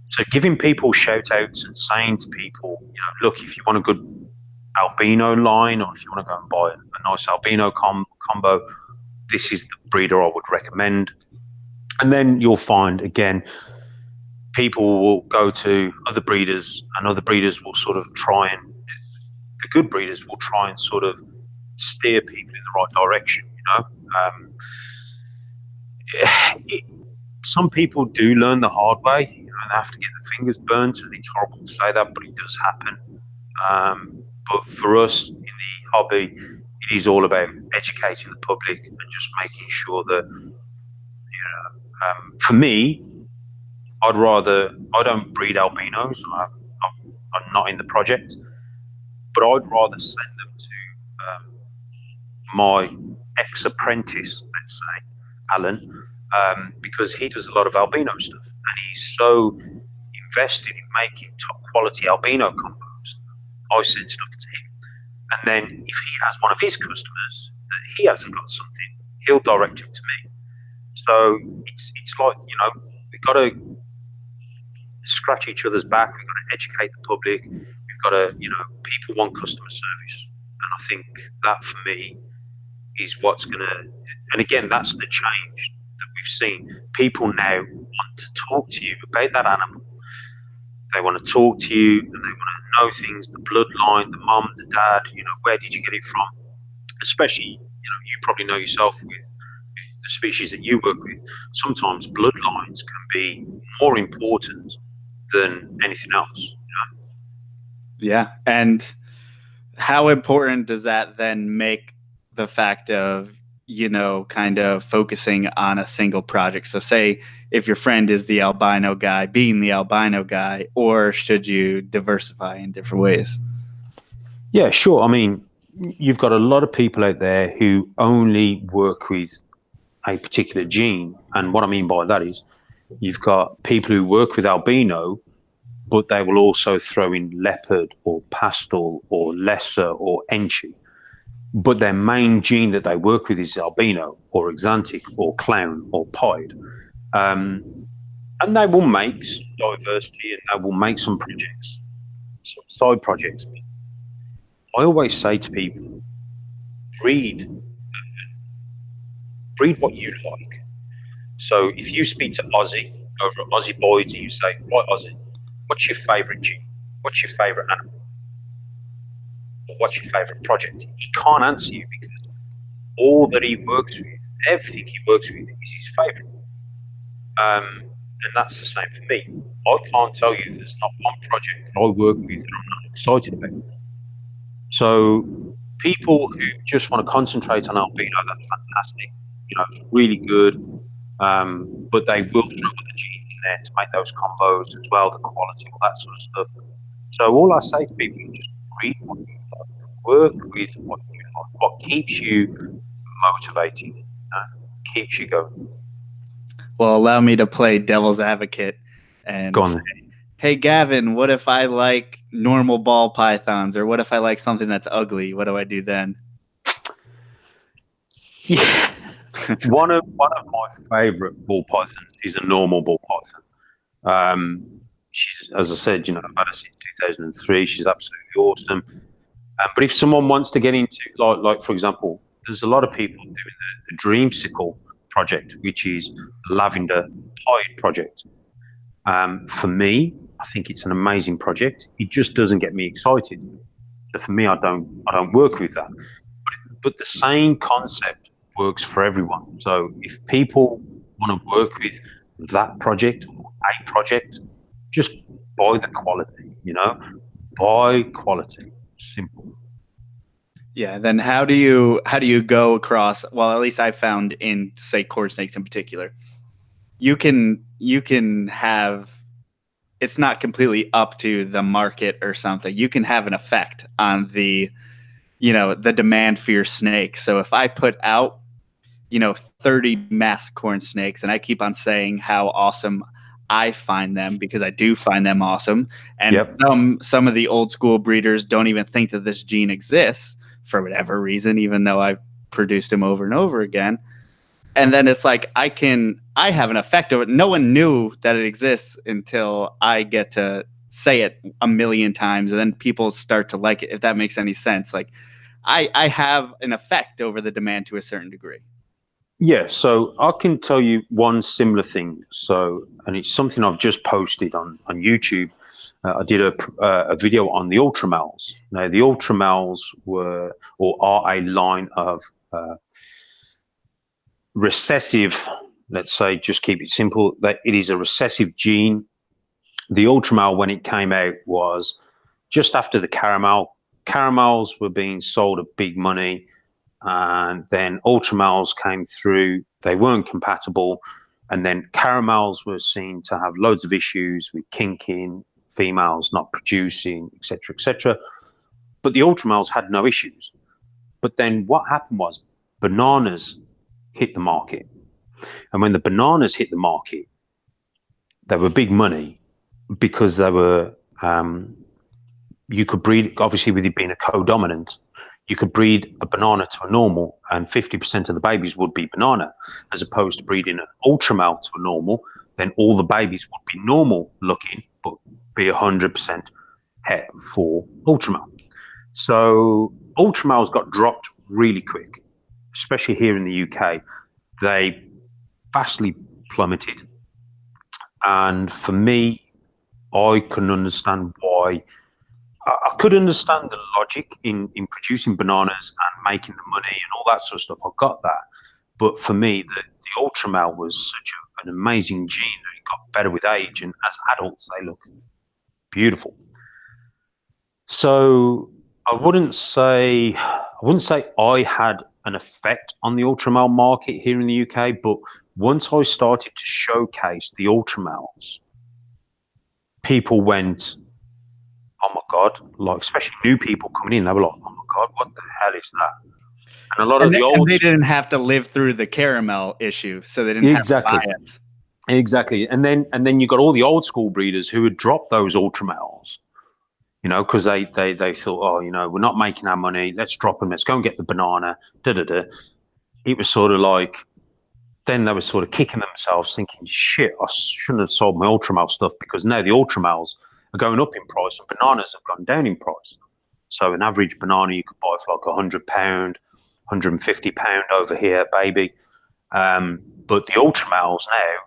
So giving people shout outs and saying to people, look, if you want a good albino line or if you want to go and buy a nice albino combo, this is the breeder I would recommend. And then you'll find, again, people will go to other breeders and other breeders will sort of the good breeders will try and sort of steer people in the right direction, some people do learn the hard way, and they have to get their fingers burnt, and it's horrible to say that, but it does happen. But for us in the hobby, it is all about educating the public and just making sure that, for me, I don't breed albinos. I'm not in the project, but I'd rather send them to my ex-apprentice, let's say, Alan, because he does a lot of albino stuff, and he's so invested in making top quality albino combos. I send stuff to him, and then if he has one of his customers that he hasn't got something, he'll direct it to me. So it's like, we've got to scratch each other's back. We've got to educate the public. We've got to, people want customer service, and I think that for me is what's going to. And again, that's the change that we've seen. People now want to talk to you about that animal. They want to talk to you, and they want to know things, the bloodline, the mum, the dad, where did you get it from? Especially, you probably know yourself with the species that you work with, sometimes bloodlines can be more important than anything else. Yeah. And how important does that then make the fact of, kind of focusing on a single project? So say if your friend is the albino guy, being the albino guy, or should you diversify in different ways? Yeah, sure. I mean, you've got a lot of people out there who only work with a particular gene. And what I mean by that is you've got people who work with albino, but they will also throw in leopard or pastel or lesser or enchi. But their main gene that they work with is albino or exantic or clown or pied. And they will make some diversity and they will make some projects, some side projects. I always say to people, breed what you like. So if you speak to Ozzy over at Aussie Boys and you say, right, Ozzy, what's your favourite gene? What's your favourite animal? Or what's your favourite project? He can't answer you because all that he works with, everything he works with is his favourite. And that's the same for me. I can't tell you there's not one project that I work with that I'm not excited about. So people who just want to concentrate on albino, that's fantastic. It's really good. But they will throw the genes in there to make those combos as well, the quality, all that sort of stuff. So all I say to people is just read what you like, work with what you like, what keeps you motivated, keeps you going. Well, allow me to play devil's advocate and Go on say, then. hey, Gavin, what if I like normal ball pythons, or what if I like something that's ugly? What do I do then? Yeah. One of my favourite ball pythons is a normal ball python. She's, as I said, I've had her since 2003. She's absolutely awesome. But if someone wants to get into, like for example, there's a lot of people doing the Dreamsicle project, which is a lavender pied project. For me, I think it's an amazing project. It just doesn't get me excited. So for me, I don't work with that. But the same concept works for everyone. So if people want to work with that project or a project, just buy the quality, buy quality. Simple. Yeah. Then how do you go across? Well, at least I found in, say, corn snakes in particular, you can have, it's not completely up to the market or something. You can have an effect on the demand for your snake. So if I put out 30 masked corn snakes and I keep on saying how awesome I find them, because I do find them awesome, and Yep. some of the old school breeders don't even think that this gene exists for whatever reason, even though I've produced them over and over again. And then it's like I have an effect over it. No one knew that it exists until I get to say it a million times, and then people start to like it, if that makes any sense. Like I have an effect over the demand to a certain degree. Yeah, so I can tell you one similar thing. So, and it's something I've just posted on YouTube. I did a video on the ultramals. Now, the ultramals are a line of recessive. Let's say, just keep it simple. That it is a recessive gene. The ultramal, when it came out, was just after the caramel. Caramels were being sold at big money. And then ultramals came through. They weren't compatible, and then caramels were seen to have loads of issues with kinking, females not producing, etc., etc. But the ultramals had no issues. But then what happened was bananas hit the market, and when the bananas hit the market, they were big money because they were you could breed, obviously with it being a co-dominant, you could breed a banana to a normal and 50% of the babies would be banana, as opposed to breeding an ultramal to a normal, then all the babies would be normal looking, but be 100% het for ultramal. So ultramals got dropped really quick, especially here in the UK. They vastly plummeted. And for me, I couldn't understand why. I could understand the logic in producing bananas and making the money and all that sort of stuff. I got that. But for me, the ultra male was such an amazing gene that it got better with age. And as adults, they look beautiful. So I wouldn't say I had an effect on the ultra male market here in the UK, but once I started to showcase the ultra males, people went, "Oh my god!" Like especially new people coming in, they were like, "Oh my god, what the hell is that?" And a lot of the and old they didn't have to live through the caramel issue, so they didn't have bias. Exactly. And then you got all the old school breeders who had dropped those ultra males, because they thought, oh, we're not making our money. Let's drop them. Let's go and get the banana. Da da da. It was sort of like, then they were sort of kicking themselves, thinking, shit, I shouldn't have sold my ultra male stuff because now the ultra males are going up in price and bananas have gone down in price. So an average banana you could buy for like £100, £150 over here, baby. But the ultra males now,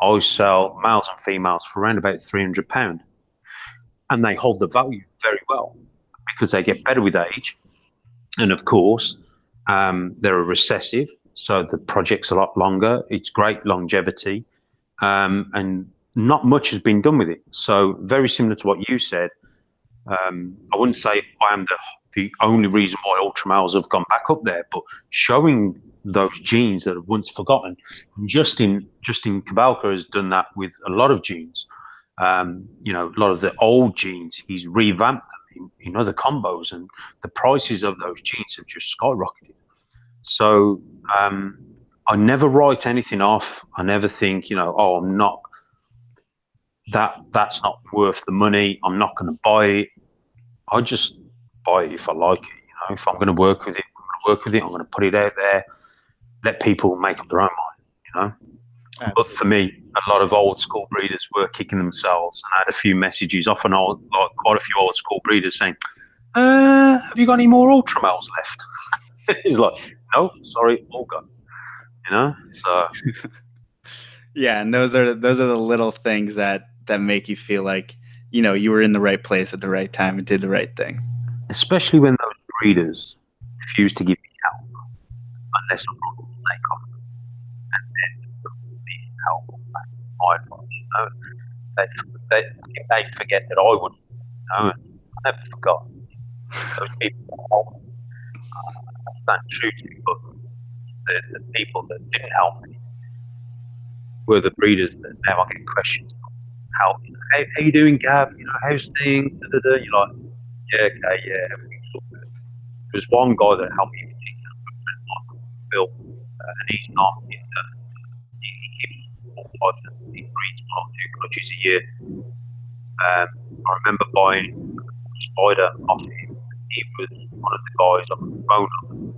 I sell males and females for around about £300, and they hold the value very well because they get better with age, and of course, they're a recessive, so the project's a lot longer. It's great longevity, and not much has been done with it. So very similar to what you said. I wouldn't say I am the only reason why ultra males have gone back up there, but showing those genes that are once forgotten. Justin Cabalca has done that with a lot of genes. A lot of the old genes, he's revamped them in other combos, and the prices of those genes have just skyrocketed. So I never write anything off. I never think, oh, I'm not, that's not worth the money. I'm not going to buy it. I just buy it if I like it. If I'm going to work with it, I'm going to work with it. I'm going to put it out there. Let people make up their own mind. Absolutely. But for me, a lot of old school breeders were kicking themselves, and I had a few messages off and on, like quite a few old school breeders saying, "Have you got any more ultra males left?" It's like, no, sorry, all gone. So yeah, and those are the little things that make you feel like you were in the right place at the right time and did the right thing. Especially when those breeders refuse to give me help unless I'm on the snake off, and then the help back my advice. They forget that I would. I never forgot. Those people that helped me. I stand true to me, but the people that didn't help me were the breeders that now I get questions. How you doing, Gav? How's things? You're like, yeah, okay, yeah, everything's all good. There was one guy that helped me, Phil, and he's not. He keeps he breeds 1 or 2 clutches a year. I remember buying a spider off him. He was one of the guys on the phone, and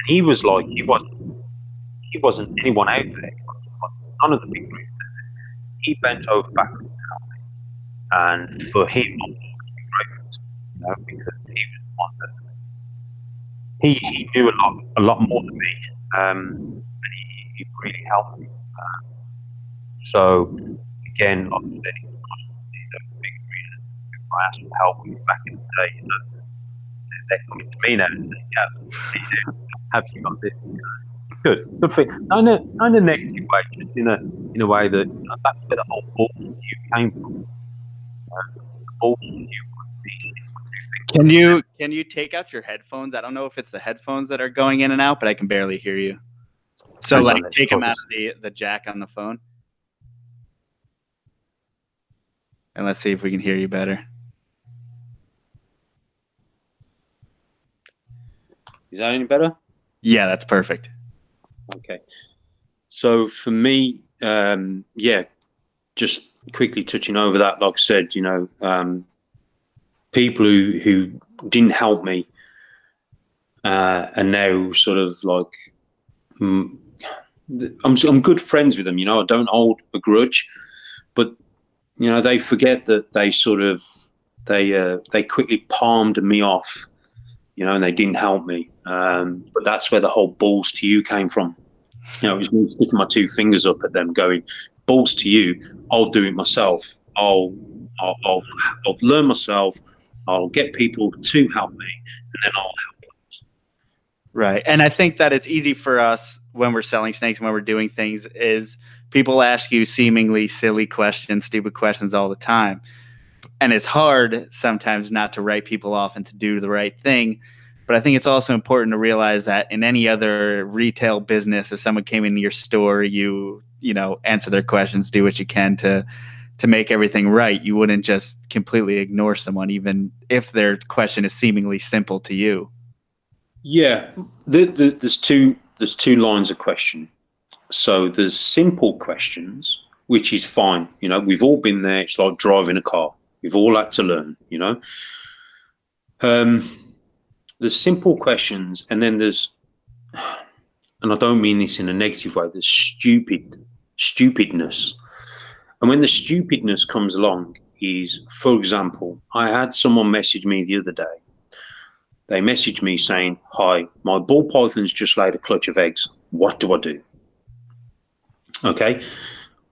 he was like, he wasn't anyone out there. None of the big breeders. He bent over backwards to help me, and for him, I'm grateful, because he was one that he knew a lot more than me, and he really helped me. So again, like I said, the big breeders who I asked for help back in the day, they're coming to me now and saying, "Yeah, have you got this?" Good thing. Not in a negative way, just in a way that that's where the whole Balls2U came from. Balls2U. Can you take out your headphones? I don't know if it's the headphones that are going in and out, but I can barely hear you. So take them out of the jack on the phone, and let's see if we can hear you better. Is that any better? Yeah, that's perfect. Okay. So for me, just quickly touching over that, like I said, people who didn't help me are now sort of like, I'm good friends with them. I don't hold a grudge, but they forget that they sort of they quickly palmed me off, and they didn't help me. But that's where the whole Balls2U came from. It was me sticking my 2 fingers up at them, going, "Balls2U, I'll do it myself. I'll I'll learn myself. I'll get people to help me, and then I'll help others. Right. And I think that it's easy for us when we're selling snakes and when we're doing things is people ask you seemingly silly questions, stupid questions all the time. And it's hard sometimes not to write people off and to do the right thing. But I think it's also important to realize that in any other retail business, if someone came into your store, you know, answer their questions, do what you can to make everything right. You wouldn't just completely ignore someone, even if their question is seemingly simple to you. Yeah, there's two lines of question. So there's simple questions, which is fine. You know, we've all been there. It's like driving a car. We've all had to learn. You know, there's simple questions, and then there's, and I don't mean this in a negative way. There's stupidness, and when the stupidness comes along, is, for example, I had someone message me the other day. They messaged me saying, "Hi, my ball python's just laid a clutch of eggs. What do I do?" Okay.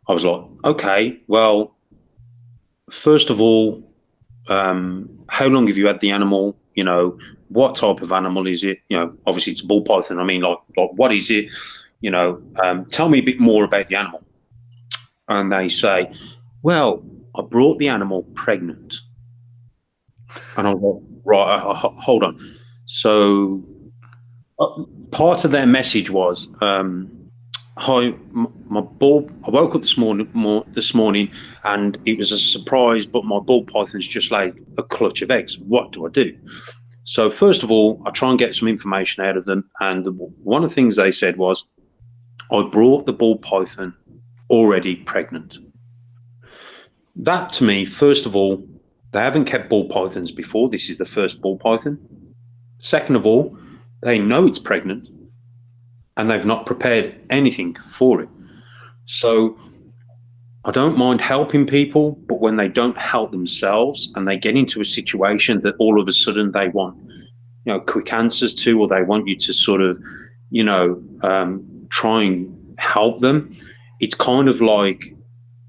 I was like, okay, well, first of all, how long have you had the animal? You know, what type of animal is it? You know, obviously it's a ball python. I mean, like what is it? You know, tell me a bit more about the animal. And they say, well, I brought the animal pregnant. And I was like, right, hold on. So part of their message was, hi, my ball. I woke up this morning, and it was a surprise. But my ball python's just laid a clutch of eggs. What do I do? So first of all, I try and get some information out of them. And one of the things they said was, I brought the ball python already pregnant. That to me, first of all, they haven't kept ball pythons before. This is the first ball python. Second of all, they know it's pregnant, and they've not prepared anything for it. So I don't mind helping people, but when they don't help themselves and they get into a situation that all of a sudden they want, you know, quick answers to, or they want you to sort of, you know, try and help them, it's kind of like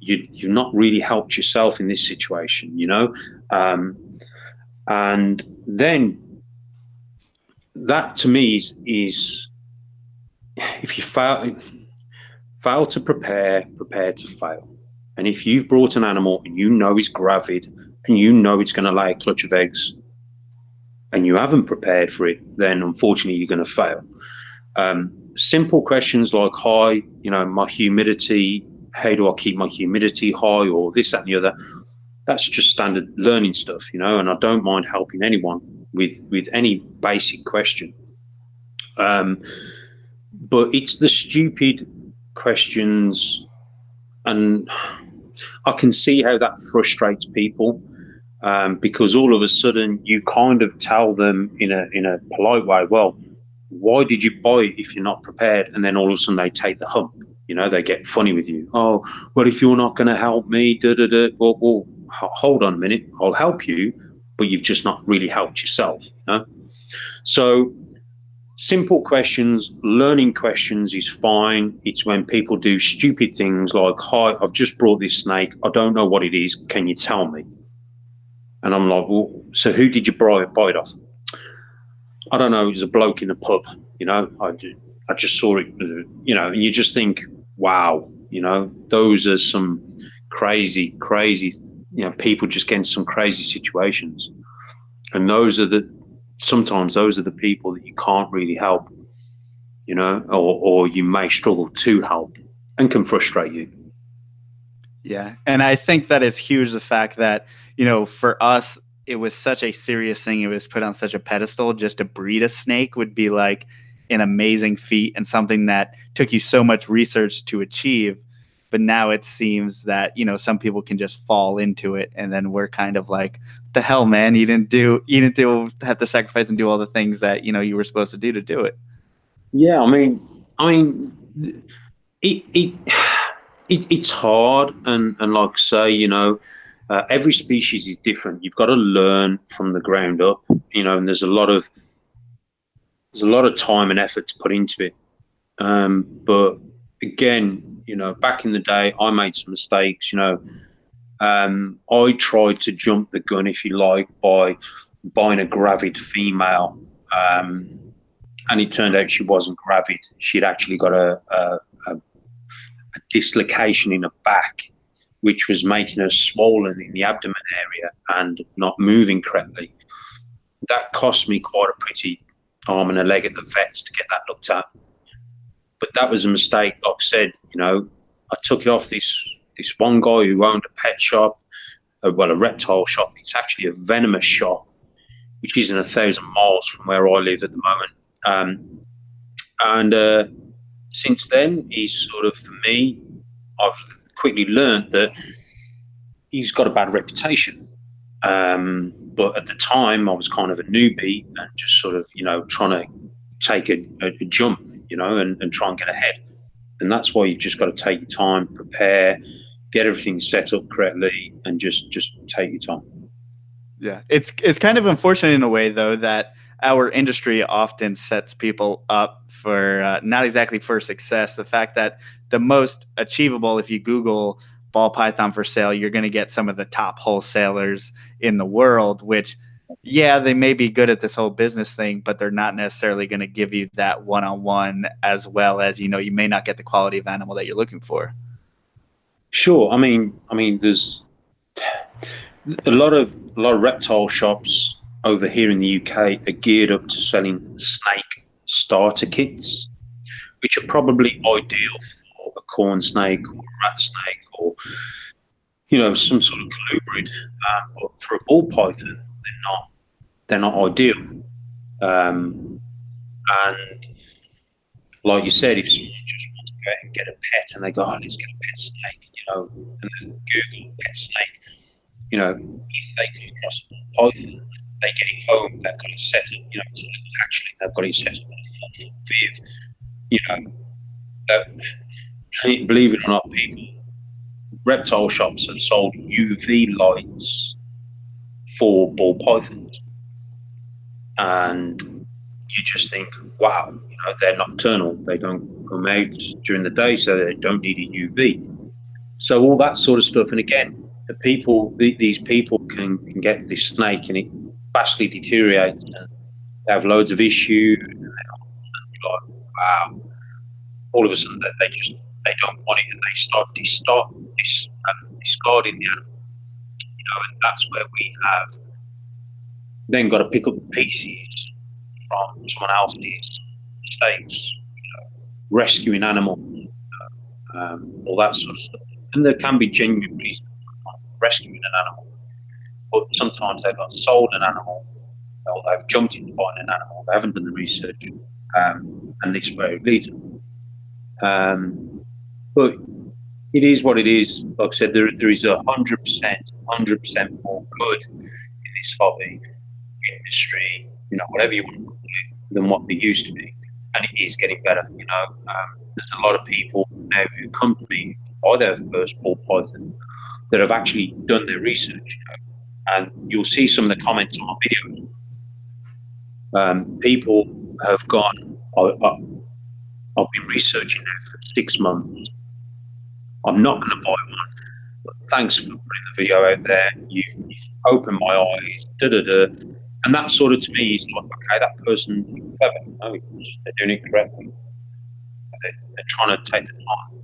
you've not really helped yourself in this situation, you know. And then that to me is if you fail to prepare to fail. And if you've brought an animal and you know it's gravid and you know it's going to lay a clutch of eggs and you haven't prepared for it, then unfortunately you're going to fail. Simple questions like, hi, you know, my humidity, how do I keep my humidity high, or this, that, and the other, that's just standard learning stuff, you know, and I don't mind helping anyone with any basic question. But it's the stupid questions, and I can see how that frustrates people, because all of a sudden you kind of tell them in a polite way, well, why did you buy it if you're not prepared? And then all of a sudden they take the hump, you know, they get funny with you. Oh, well, if you're not going to help me, well, hold on a minute, I'll help you, but you've just not really helped yourself, you know? So simple questions, learning questions is fine. It's when people do stupid things like, hi, I've just brought this snake. I don't know what it is. Can you tell me? And I'm like, well, so who did you buy it off? I don't know. It was a bloke in the pub, you know. I just saw it, you know, and you just think, wow, you know, those are some crazy, you know, people just get into some crazy situations. And sometimes those are the people that you can't really help, you know, or you may struggle to help and can frustrate you. Yeah. And I think that is huge, the fact that, you know, for us, it was such a serious thing. It was put on such a pedestal. Just to breed a snake would be like an amazing feat and something that took you so much research to achieve. But now it seems that, you know, some people can just fall into it. And then we're kind of like, the hell, man, you didn't have to sacrifice and do all the things that, you know, you were supposed to do it. Yeah. I mean, it's hard. And like say, you know, every species is different. You've got to learn from the ground up, you know, and there's a lot of time and effort to put into it. But again, you know, back in the day, I made some mistakes, you know, I tried to jump the gun, if you like, by buying a gravid female, and it turned out she wasn't gravid. She'd actually got a dislocation in her back, which was making her swollen in the abdomen area and not moving correctly. That cost me quite a pretty arm and a leg at the vets to get that looked at. But that was a mistake. Like I said, I took it off this one guy who owned a pet shop, a reptile shop. It's actually a venomous shop, which isn't 1,000 miles from where I live at the moment. And since then, he's sort of, for me, I've quickly learned that he's got a bad reputation. But at the time, I was kind of a newbie and just sort of, trying to take a jump, and try and get ahead. And that's why you've just got to take your time, prepare, get everything set up correctly, and just take your time. Yeah, it's kind of unfortunate in a way, though, that our industry often sets people up for not exactly for success. The fact that the most achievable, if you Google ball python for sale, you're going to get some of the top wholesalers in the world, which, yeah, they may be good at this whole business thing, but they're not necessarily going to give you that one-on-one, as well as, you may not get the quality of animal that you're looking for. Sure. I mean, there's a lot of reptile shops over here in the UK are geared up to selling snake starter kits, which are probably ideal for a corn snake or a rat snake or, some sort of colubrid. But for a ball python, they're not ideal. And like you said, if someone just wants to go out and get a pet and they go, oh, let's get a pet snake, and then Google pet snake, if they come across a ball python, they get it home, they've got it set up, actually they've got it set up on a 4-foot viv. Believe it or not, people, reptile shops have sold UV lights for ball pythons. And you just think, wow, they're nocturnal. They don't come out during the day, so they don't need a UV. So all that sort of stuff. And again, these people can get this snake and it vastly deteriorates and they have loads of issues. And they're like, wow. All of a sudden, they don't want it, and they start discarding the animal. And that's where we have then got to pick up the pieces from someone else's mistakes, rescuing animal, all that sort of stuff. And there can be genuine reasons for rescuing an animal, but sometimes they've got sold an animal, or they've jumped into buying an animal, they haven't done the research, and this is where it leads them. But it is what it is. Like I said, there is 100% more good in this hobby, industry, whatever you want to call it, than what they used to be. And it is getting better, There's a lot of people now who come to me buy their first ball python that have actually done their research, and you'll see some of the comments on my videos. People have gone, I've been researching now for 6 months. I'm not going to buy one, but thanks for putting the video out there. You've opened my eyes, And that sort of, to me, is like, okay, that person is clever. They're doing it correctly. They're trying to take the time.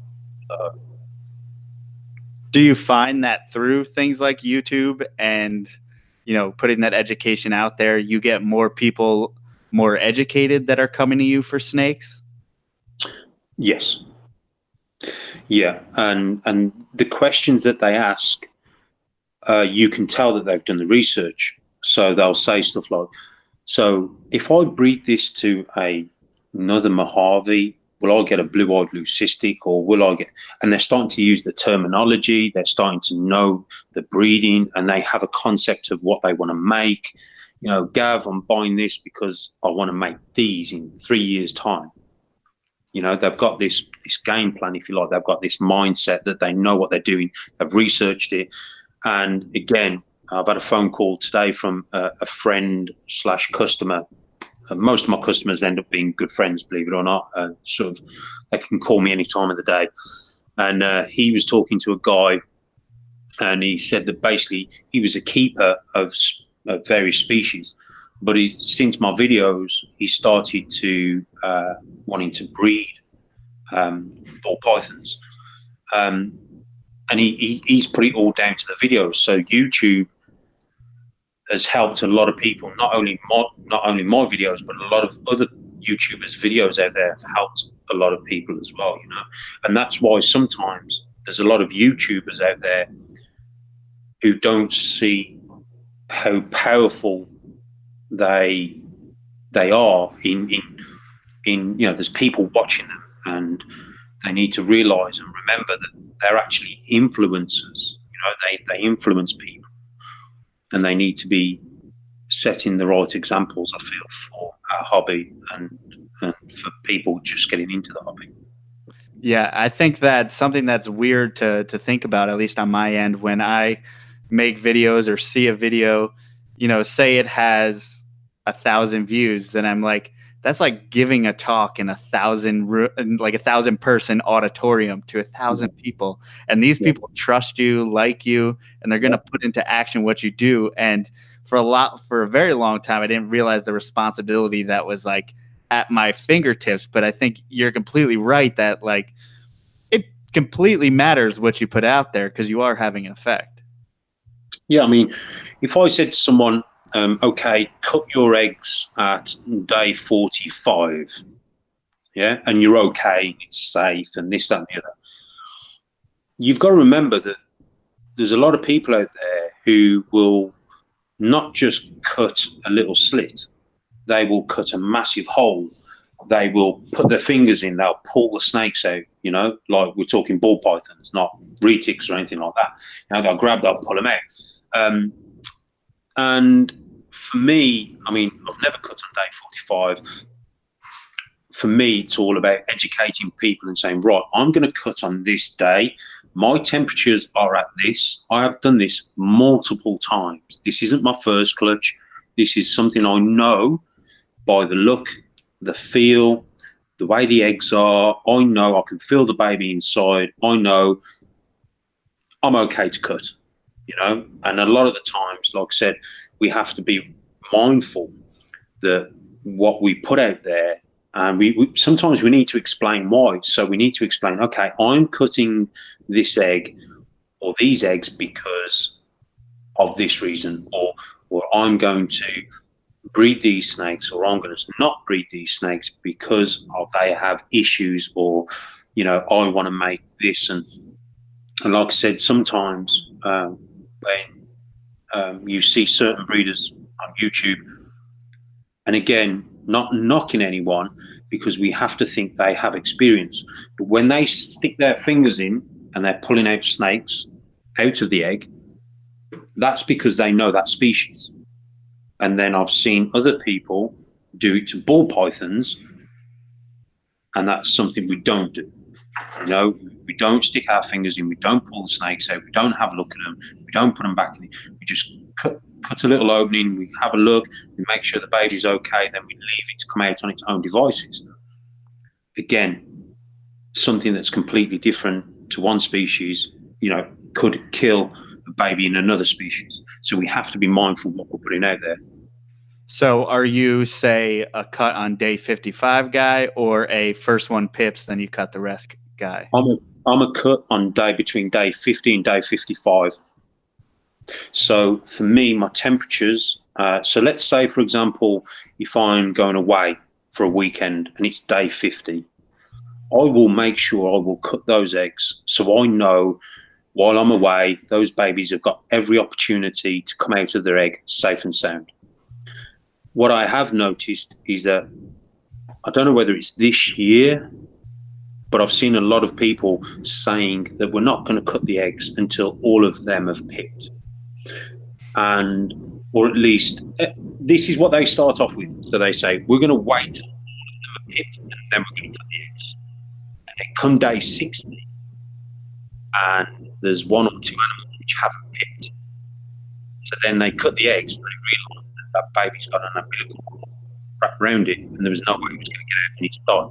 Do you find that through things like YouTube and, putting that education out there, you get more people more educated that are coming to you for snakes? Yes. Yeah. And the questions that they ask, you can tell that they've done the research. So they'll say stuff like, so if I breed this to another Mojave, will I get a blue-eyed leucistic, or will I get, and they're starting to use the terminology, they're starting to know the breeding, and they have a concept of what they want to make. Gav, I'm buying this because I want to make these in 3 years' time. They've got this game plan, if you like. They've got this mindset that they know what they're doing. They've researched it. And again, I've had a phone call today from a friend / customer. Most of my customers end up being good friends, believe it or not. They can call me any time of the day. And he was talking to a guy and he said that basically he was a keeper of various species, but since my videos, he started to wanting to breed ball pythons, and he's put it all down to the videos. So YouTube has helped a lot of people, not only my videos, but a lot of other YouTubers' videos out there have helped a lot of people as well, you know. And that's why sometimes there's a lot of YouTubers out there who don't see how powerful they are in you know, there's people watching them, and they need to realize and remember that they're actually influencers. You know, they influence people, and they need to be setting the right examples, I feel, for our hobby and for people just getting into the hobby. Yeah, I think that's something that's weird to think about, at least on my end, when I make videos or see a video, you know, say it has 1,000 views, then I'm like, that's like giving a talk in 1,000 person auditorium to 1,000 people. And these people trust you, like you, and they're going to put into action what you do. And for a very long time, I didn't realize the responsibility that was like at my fingertips. But I think you're completely right that like it completely matters what you put out there, because you are having an effect. Yeah, I mean, if I said to someone, okay, cut your eggs at day 45, yeah, and you're okay, it's safe, and this, that, and the other, you've got to remember that there's a lot of people out there who will not just cut a little slit, they will cut a massive hole. They will put their fingers in, they'll pull the snakes out, you know, like we're talking ball pythons, not retics or anything like that. You know, they'll grab, they'll pull them out. And for me, I mean, I've never cut on day 45. For me, it's all about educating people and saying, right, I'm going to cut on this day. My temperatures are at this. I have done this multiple times. This isn't my first clutch. This is something I know by the look, the feel, the way the eggs are. I know I can feel the baby inside. I know I'm okay to cut, you know. And a lot of the times, like I said, we have to be mindful that what we put out there, and we sometimes we need to explain why. So we need to explain, okay, I'm cutting this egg or these eggs because of this reason, or I'm going to breed these snakes, or I'm going to not breed these snakes because they have issues, or, you know, I want to make this. And like I said, sometimes when you see certain breeders on YouTube, and again, not knocking anyone, because we have to think they have experience, but when they stick their fingers in and they're pulling out snakes out of the egg, that's because they know that species. And then I've seen other people do it to ball pythons, and that's something we don't do. You know, we don't stick our fingers in, we don't pull the snakes out, we don't have a look at them, we don't put them back in. We just cut a little opening, we have a look, we make sure the baby's okay, then we leave it to come out on its own devices. Again, something that's completely different to one species, you know, could kill a baby in another species. So we have to be mindful of what we're putting out there. So are you, say, a cut on day 55 guy, or a first one pips, then you cut the rest guy? I'm a cut on between day 50 and day 55. So for me, my temperatures, so let's say, for example, if I'm going away for a weekend and it's day 50, I will make sure I will cut those eggs, so I know while I'm away, those babies have got every opportunity to come out of their egg safe and sound. What I have noticed is that, I don't know whether it's this year, but I've seen a lot of people saying that we're not going to cut the eggs until all of them have picked. And, or at least, this is what they start off with. So they say, we're going to wait till all of them have picked, and then we're going to cut the eggs. And then come day 60, and there's one or two animals which haven't picked. So then they cut the eggs, and they realise that baby's got an umbilical cord wrapped around it, and there was no way it was going to get out, and it's died.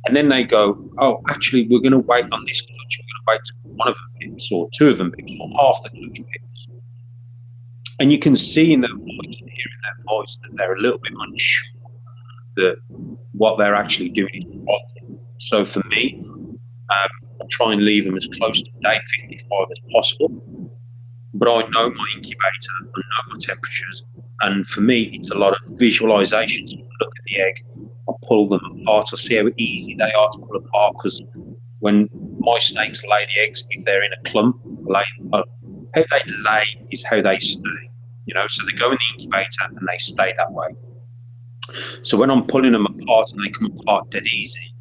And then they go, oh, actually, we're going to wait on this clutch. We're going to wait till one of them pips or two of them pips or half the clutch pips. And you can see in their voice and hear in their voice that they're a little bit unsure that what they're actually doing is the right thing. So for me, I try and leave them as close to day 55 as possible. But I know my incubator, I know my temperatures, and for me, it's a lot of visualizations. I look at the egg, I pull them apart, I see how easy they are to pull apart, because when my snakes lay the eggs, if they're in a clump, how they lay is how they stay. So they go in the incubator and they stay that way. So when I'm pulling them apart and they come apart dead easy,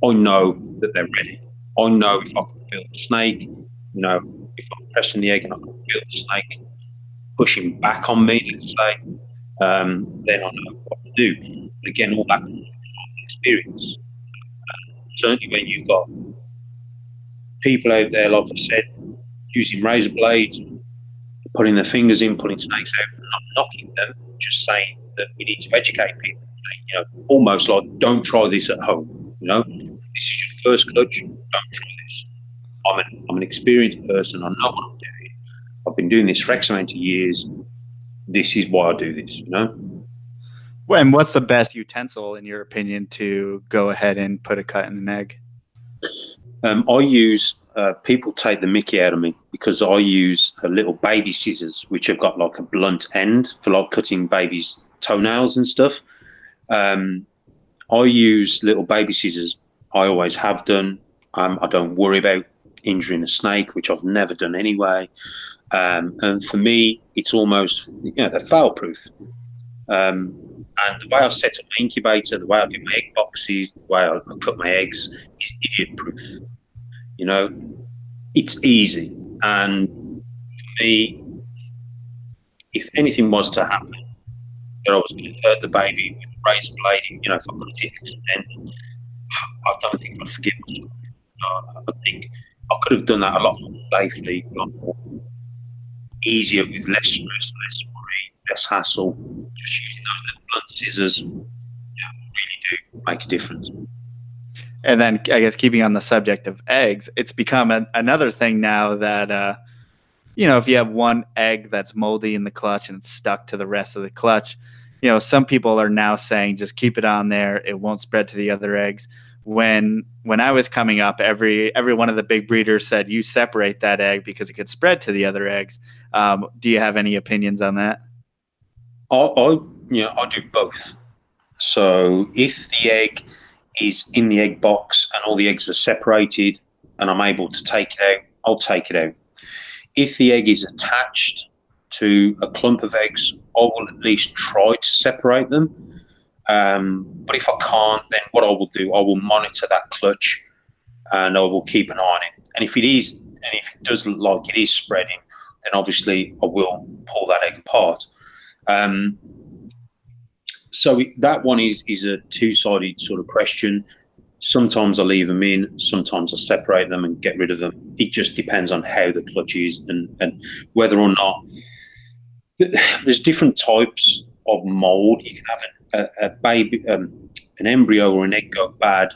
I know that they're ready. I know if I can feel the snake, if I'm pressing the egg and I can feel the snake pushing back on me, let's say, then I know what to do. But again, all that experience. Certainly when you've got people out there, like I said, using razor blades, putting their fingers in, pulling snakes out, not knocking them, just saying that we need to educate people. Almost like, don't try this at home. This is your first clutch, don't try this. I'm an experienced person, I know what I'm doing. I've been doing this for X amount of years. This is why I do this, Well, and what's the best utensil, in your opinion, to go ahead and put a cut in an egg? I use, people take the mickey out of me because I use little baby scissors, which have got like a blunt end for like cutting babies' toenails and stuff. I use little baby scissors. I always have done. I don't worry about injuring a snake, which I've never done anyway. And for me, it's almost, they're fail-proof. And the way I set up my incubator, the way I do my egg boxes, the way I cut my eggs is idiot-proof. It's easy. And for me, if anything was to happen, that I was going to hurt the baby with a razor blade, if I got it accidentally, I don't think I'd forgive myself. I think I could have done that a lot more safely, a lot more easier, with less stress, less worry, less hassle. Just using those little blunt scissors really do make a difference. And then, I guess, keeping on the subject of eggs, it's become another thing now that, if you have one egg that's moldy in the clutch and it's stuck to the rest of the clutch, some people are now saying just keep it on there. It won't spread to the other eggs. When I was coming up, every one of the big breeders said you separate that egg because it could spread to the other eggs. Do you have any opinions on that? I do both. So if the egg is in the egg box and all the eggs are separated and I'm able to take it out, I'll take it out. If the egg is attached to a clump of eggs, I will at least try to separate them. But if I can't, then what I will do, I will monitor that clutch and I will keep an eye on it. And if it does look like it is spreading, then obviously I will pull that egg apart. So that one is a two-sided sort of question. Sometimes I leave them in, sometimes I separate them and get rid of them. It just depends on how the clutch is and whether or not. There's different types of mold. You can have a baby, an embryo or an egg go bad,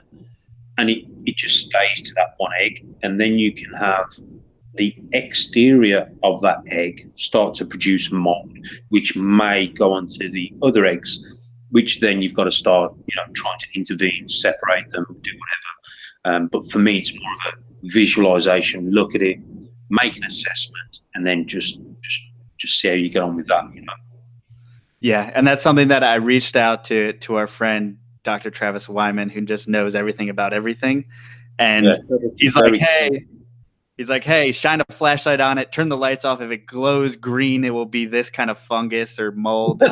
and it just stays to that one egg. And then you can have the exterior of that egg start to produce mold, which may go onto the other eggs, which then you've got to start, trying to intervene, separate them, do whatever. But for me, it's more of a visualization, look at it, make an assessment, and then just see how you get on with that, Yeah, and that's something that I reached out to our friend, Dr. Travis Wyman, who just knows everything about everything. And he's like, hey, shine a flashlight on it, turn the lights off. If it glows green, it will be this kind of fungus or mold.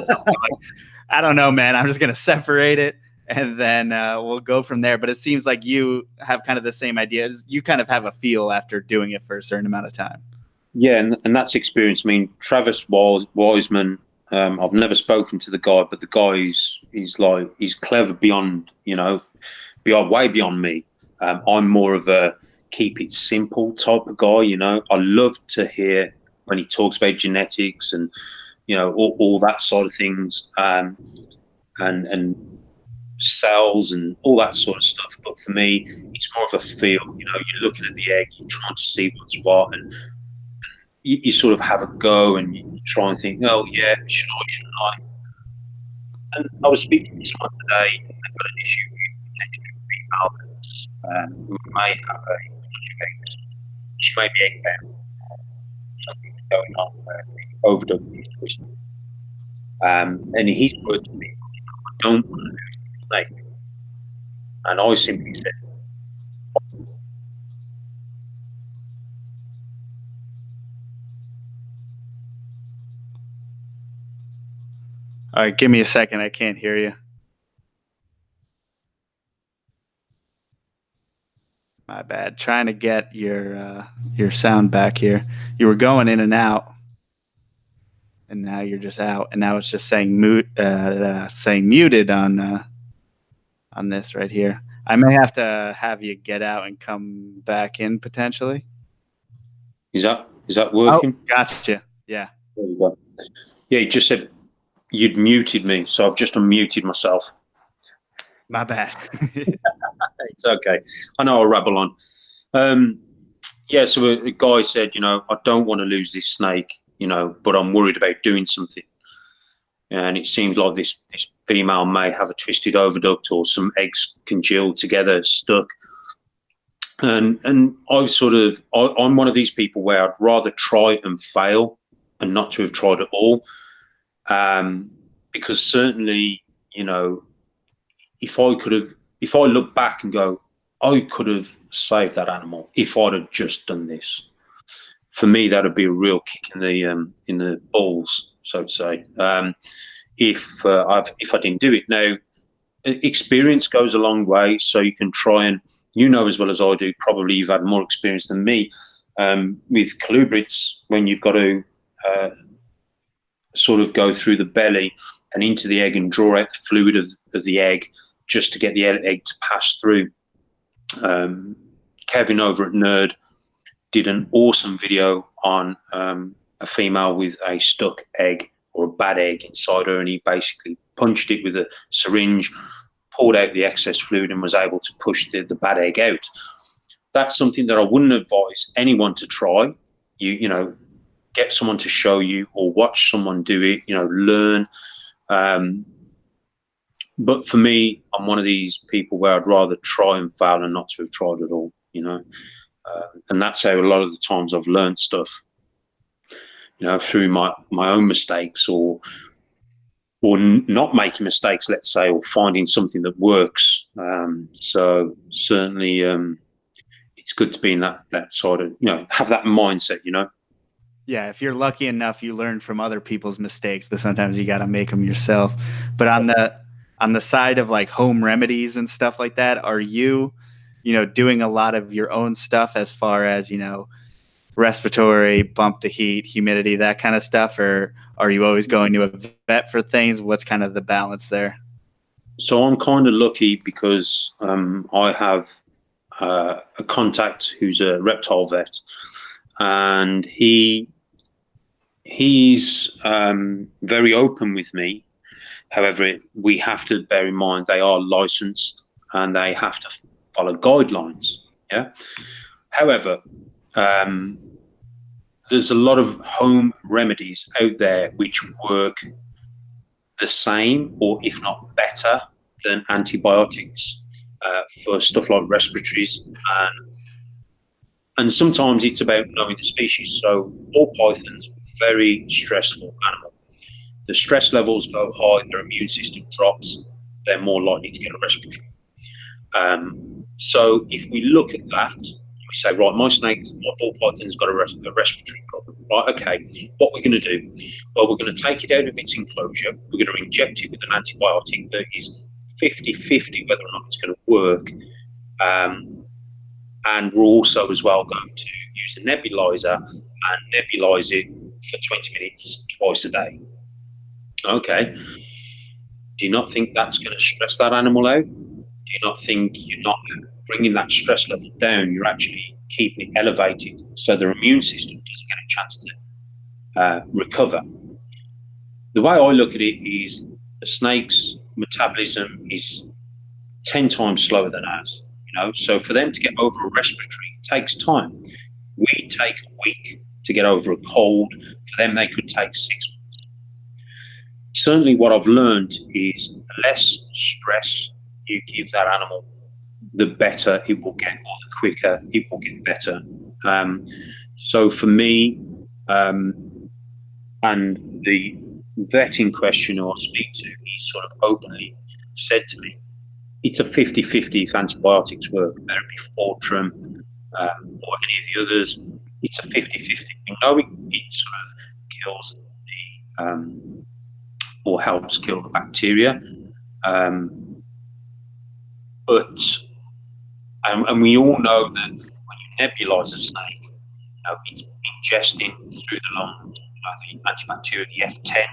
I don't know, man. I'm just going to separate it, and then we'll go from there. But it seems like you have kind of the same ideas. You kind of have a feel after doing it for a certain amount of time. Yeah, and that's experience. I mean, Travis Wiseman, I've never spoken to the guy, but the guy he's clever beyond, way beyond me. I'm more of a keep it simple type of guy, I love to hear when he talks about genetics and, all that sort of things. And cells and all that sort of stuff. But for me, it's more of a feel. You're looking at the egg, you're trying to see what's what, and you sort of have a go and you try and think, oh yeah, shouldn't I? And I was speaking to someone today, and they've got an issue with potentially female who may have a eggs. She may be egg bound. Something going on where the oviduct is twisted. And he's words to me, I don't want to lose the snake. And I simply said, All right, give me a second. I can't hear you. My bad. Trying to get your sound back here. You were going in and out, and now you're just out. And now it's just saying muted on this right here. I may have to have you get out and come back in potentially. Is that working? Oh, gotcha. Yeah. There you go. Yeah, you just said you'd muted me, so I've just unmuted myself. My bad. It's okay. I know I'll rabble on. Yeah, so a guy said, I don't want to lose this snake, but I'm worried about doing something. And it seems like this female may have a twisted oviduct or some eggs congealed together, stuck. And I'm one of these people where I'd rather try and fail and not to have tried at all. Because certainly, if I look back and go, I could have saved that animal if I'd have just done this. For me, that would be a real kick in the balls, so to say. If I didn't do it. Now, experience goes a long way, so you can try and, as well as I do, probably you've had more experience than me with colubrids, when you've got to sort of go through the belly and into the egg and draw out the fluid of the egg just to get the egg to pass through. Kevin over at Nerd did an awesome video on a female with a stuck egg or a bad egg inside her, and he basically punched it with a syringe, poured out the excess fluid, and was able to push the bad egg out. That's something that I wouldn't advise anyone to try. Get someone to show you or watch someone do it, learn. But for me, I'm one of these people where I'd rather try and fail and not to have tried at all, and that's how a lot of the times I've learned stuff, through my own mistakes or not making mistakes, let's say, or finding something that works. So certainly it's good to be in that sort of, have that mindset, Yeah, if you're lucky enough, you learn from other people's mistakes, but sometimes you got to make them yourself. But on the side of like home remedies and stuff like that, are you, doing a lot of your own stuff as far as, respiratory, bump the heat, humidity, that kind of stuff? Or are you always going to a vet for things? What's kind of the balance there? So I'm kind of lucky because I have a contact who's a reptile vet, and he's very open with me. However, we have to bear in mind they are licensed and they have to follow guidelines. Yeah. However, there's a lot of home remedies out there which work the same, or if not better, than antibiotics for stuff like respiratories. And sometimes it's about knowing the species. So ball pythons, very stressful animal. The stress levels go high, their immune system drops, they're more likely to get a respiratory. So if we look at that, we say, right, my ball python's got a respiratory problem. Right, okay, what we're going to do? Well, we're going to take it out of its enclosure, we're going to inject it with an antibiotic that is 50-50 whether or not it's going to work. And we're also as well going to use a nebulizer and nebulize it for 20 minutes twice a day. Okay. Do you not think that's going to stress that animal out? Do you not think you're not bringing that stress level down? You're actually keeping it elevated so their immune system doesn't get a chance to recover. The way I look at it is the snake's metabolism is 10 times slower than ours. So for them to get over a respiratory, it takes time. We take a week to get over a cold. For them, they could take 6 months. Certainly what I've learned is the less stress you give that animal, the better it will get, or the quicker it will get better. So for me, and the vet in question who I speak to, he sort of openly said to me, it's a 50-50 if antibiotics work, whether it be Fortran or any of the others. It's a 50-50. We know it sort of kills or helps kill the bacteria, but we all know that when you nebulize a snake, it's ingesting through the lungs the antibacterial, the F10,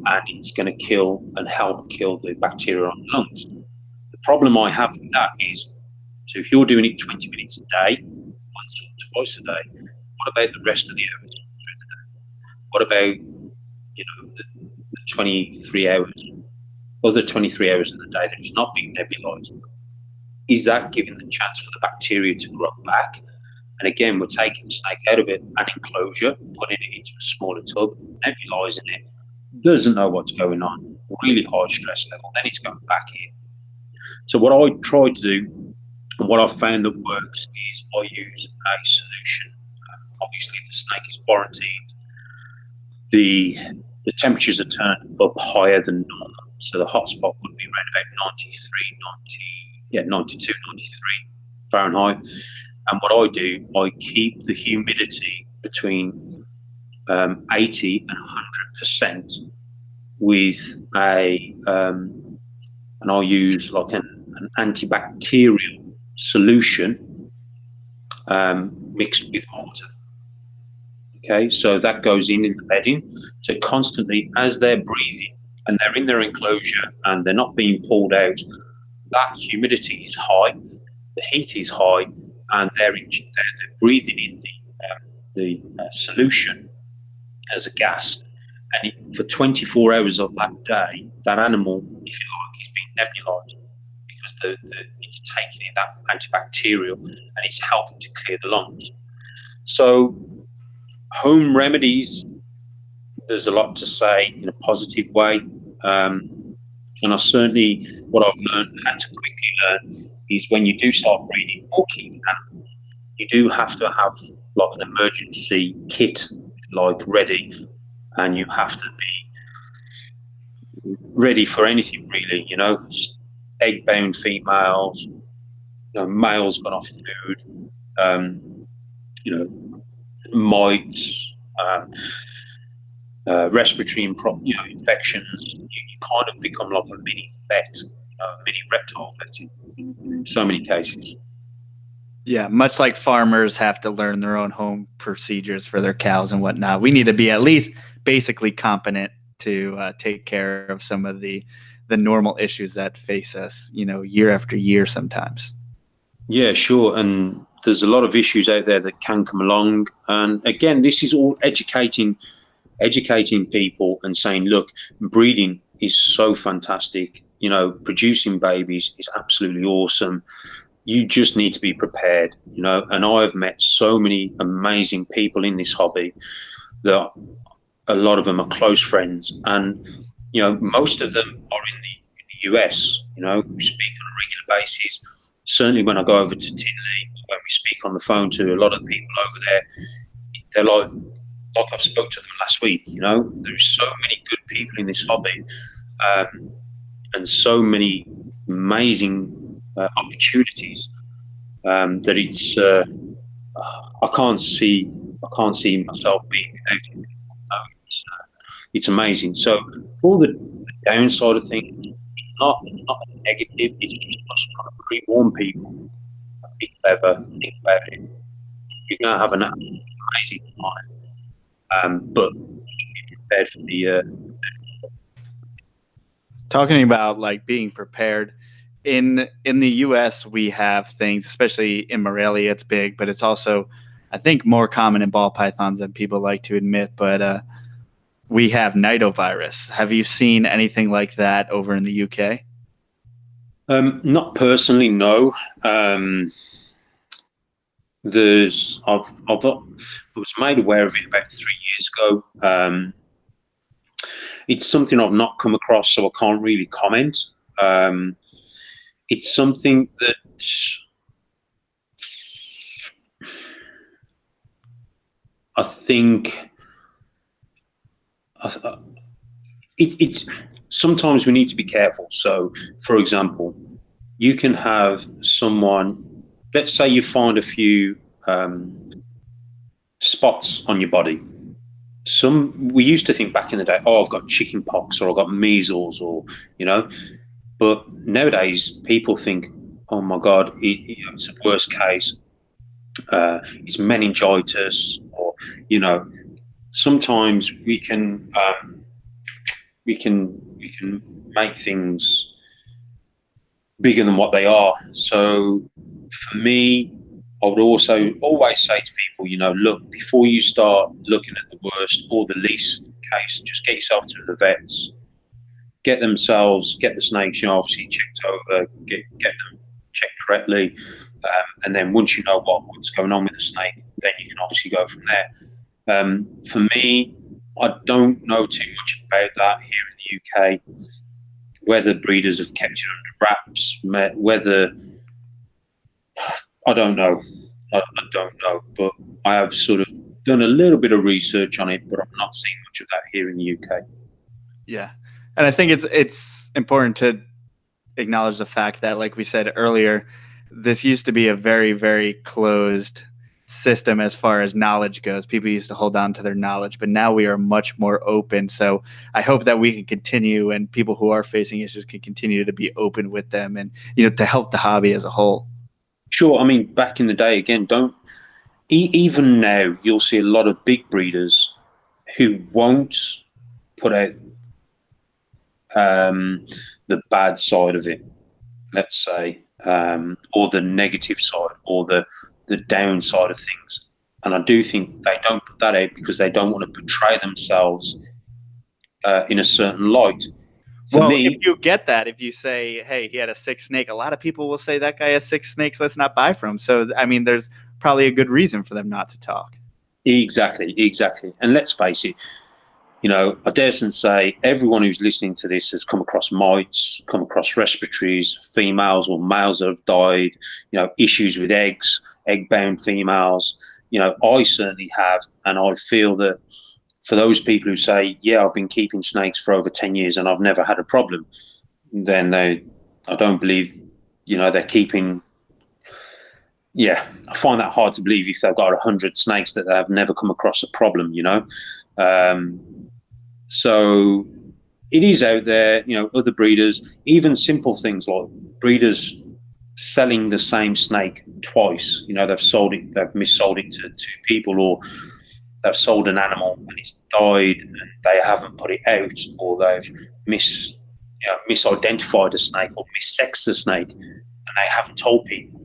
and it's going to kill and help kill the bacteria on the lungs. The problem I have with that is, so if you're doing it 20 minutes a day, once or twice a day, what about the rest of the hours through the day? What about the 23 hours, other 23 hours of the day that it's not being nebulized? Is that giving the chance for the bacteria to grow back? And again, we're taking the snake out of an enclosure, putting it into a smaller tub, nebulizing it, doesn't know what's going on, really high stress level, then it's going back in. So what I try to do, and what I've found that works, is I use a solution. Obviously, the snake is quarantined. The temperatures are turned up higher than normal. So the hotspot would be around about 92, 93 Fahrenheit. And what I do, I keep the humidity between 80 and 100% with and I'll use like an antibacterial solution mixed with water. Okay, so that goes in the bedding. So constantly, as they're breathing and they're in their enclosure and they're not being pulled out, that humidity is high, the heat is high, and they're breathing in the solution as a gas. And for 24 hours of that day, that animal, if you like, is being nebulized because it's taking in that antibacterial and it's helping to clear the lungs. So home remedies, there's a lot to say in a positive way. And I certainly, what I've learned, had to quickly learn, is when you do start breeding or keeping animals, you do have to have like an emergency kit, like ready, and you have to be ready for anything really, egg-bound females, males gone off food, mites, respiratory infections. You kind of become like a mini vet, a mini reptile vet in so many cases. Yeah, much like farmers have to learn their own home procedures for their cows and whatnot, we need to be at least basically competent to take care of some of the normal issues that face us, year after year sometimes. Yeah, sure. And there's a lot of issues out there that can come along. And again, this is all educating people and saying, look, breeding is so fantastic. Producing babies is absolutely awesome. You just need to be prepared, and I've met so many amazing people in this hobby that a lot of them are close friends, and most of them are in the US. We speak on a regular basis. Certainly when I go over to Tinley, when we speak on the phone to a lot of people over there, they're like I've spoke to them last week. There's so many good people in this hobby, and so many amazing opportunities that it's I can't see myself being without it. It's amazing. So all the downside of things, not negative. It's just trying to pre-warn people. Be clever, think about it. You're gonna have an amazing time, but be prepared for the. Talking about like being prepared. In the US, we have things, especially in Morelia, it's big, but it's also, I think, more common in ball pythons than people like to admit. But we have nidovirus. Have you seen anything like that over in the UK? Not personally, no. I was made aware of it about 3 years ago. It's something I've not come across, so I can't really comment. It's something that I think it's sometimes we need to be careful. So, for example, you can have someone. Let's say you find a few spots on your body. We used to think back in the day, oh, I've got chicken pox or I've got measles, or but nowadays people think, oh my God, it's a worst case. It's meningitis, or sometimes we can make things bigger than what they are. So for me, I would also always say to people, look, before you start looking at the worst or the least case, just get yourself to the vets, get the snakes, obviously checked over, get them checked correctly. And then once you know what's going on with the snake, then you can obviously go from there. For me, I don't know too much about that here in the UK, whether breeders have kept it under wraps, whether I don't know. I don't know, but I have sort of done a little bit of research on it, but I'm not seeing much of that here in the UK. Yeah, and I think it's important to acknowledge the fact that, like we said earlier, this used to be a very, very closed system as far as knowledge goes. People used to hold on to their knowledge, but now we are much more open. So I hope that we can continue, and people who are facing issues can continue to be open with them, and to help the hobby as a whole. Sure. I mean, back in the day, again, even now, you'll see a lot of big breeders who won't put out the bad side of it, let's say, or the negative side, or the downside of things. And I do think they don't put that out because they don't want to portray themselves in a certain light. If you get that, if you say, hey, he had a 6 snake, a lot of people will say that guy has 6 snakes, let's not buy from him. So, I mean, there's probably a good reason for them not to talk. Exactly. And let's face it, I dare say everyone who's listening to this has come across mites, come across respiratories, females or males that have died, issues with eggs, egg-bound females. I certainly have, and I feel that for those people who say, yeah, I've been keeping snakes for over 10 years and I've never had a problem, then I don't believe, they're keeping. Yeah, I find that hard to believe if they've got 100 snakes that they have never come across a problem, So it is out there, other breeders, even simple things like breeders selling the same snake twice. They've missold it to two people, or they've sold an animal and it's died and they haven't put it out, or they've misidentified a snake or missexed a snake and they haven't told people.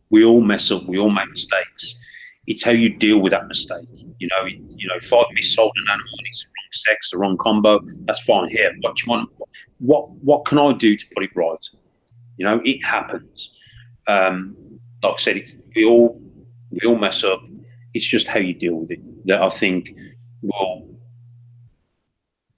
We all mess up. We all make mistakes. It's how you deal with that mistake. If I've missold an animal and it's the wrong sex, the wrong combo, that's fine. Here, what do you want? What can I do to put it right? It happens. Like I said, we all mess up. It's just how you deal with it that I think will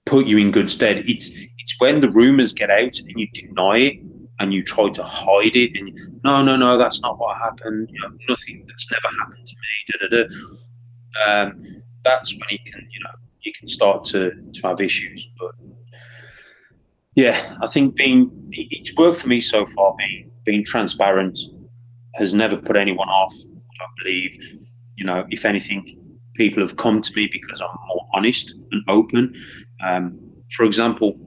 put you in good stead. It's when the rumors get out and you deny it and you try to hide it, and no, that's not what happened. Nothing. That's never happened to me. That's when you can start to have issues. But yeah, I think it's worked for me so far. Being transparent has never put anyone off. I believe. If anything, people have come to me because I'm more honest and open. For example,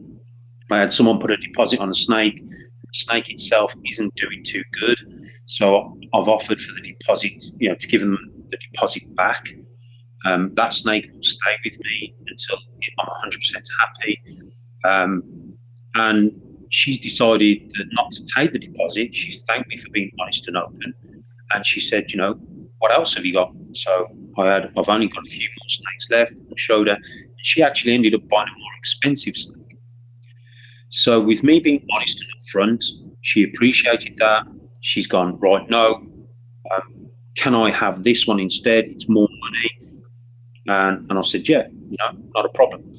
I had someone put a deposit on a snake. The snake itself isn't doing too good, so I've offered for the deposit, to give them the deposit back. That snake will stay with me until I'm 100% happy. And she's decided not to take the deposit. She's thanked me for being honest and open. And she said, what else have you got? So I've only got a few more snakes left. I showed her. And she actually ended up buying a more expensive snake. So with me being honest and upfront, She appreciated that. She's gone, right, no, can I have this one instead? It's more money. And I said, yeah, not a problem.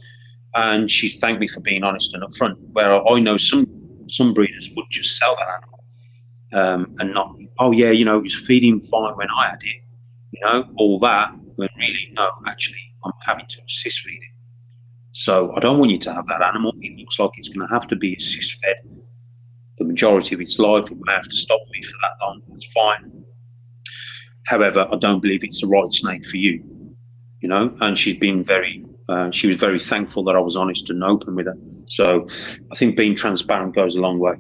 And she thanked me for being honest and upfront, where I know some breeders would just sell that animal and not, oh yeah, it was feeding fine when I had it, all that, when really, no, actually, I'm having to assist feed it. So I don't want you to have that animal. It looks like it's going to have to be assist fed the majority of its life. It may have to stop me for that long. That's fine. However, I don't believe it's the right snake for you, and she's been she was very thankful that I was honest and open with her. So I think being transparent goes a long way.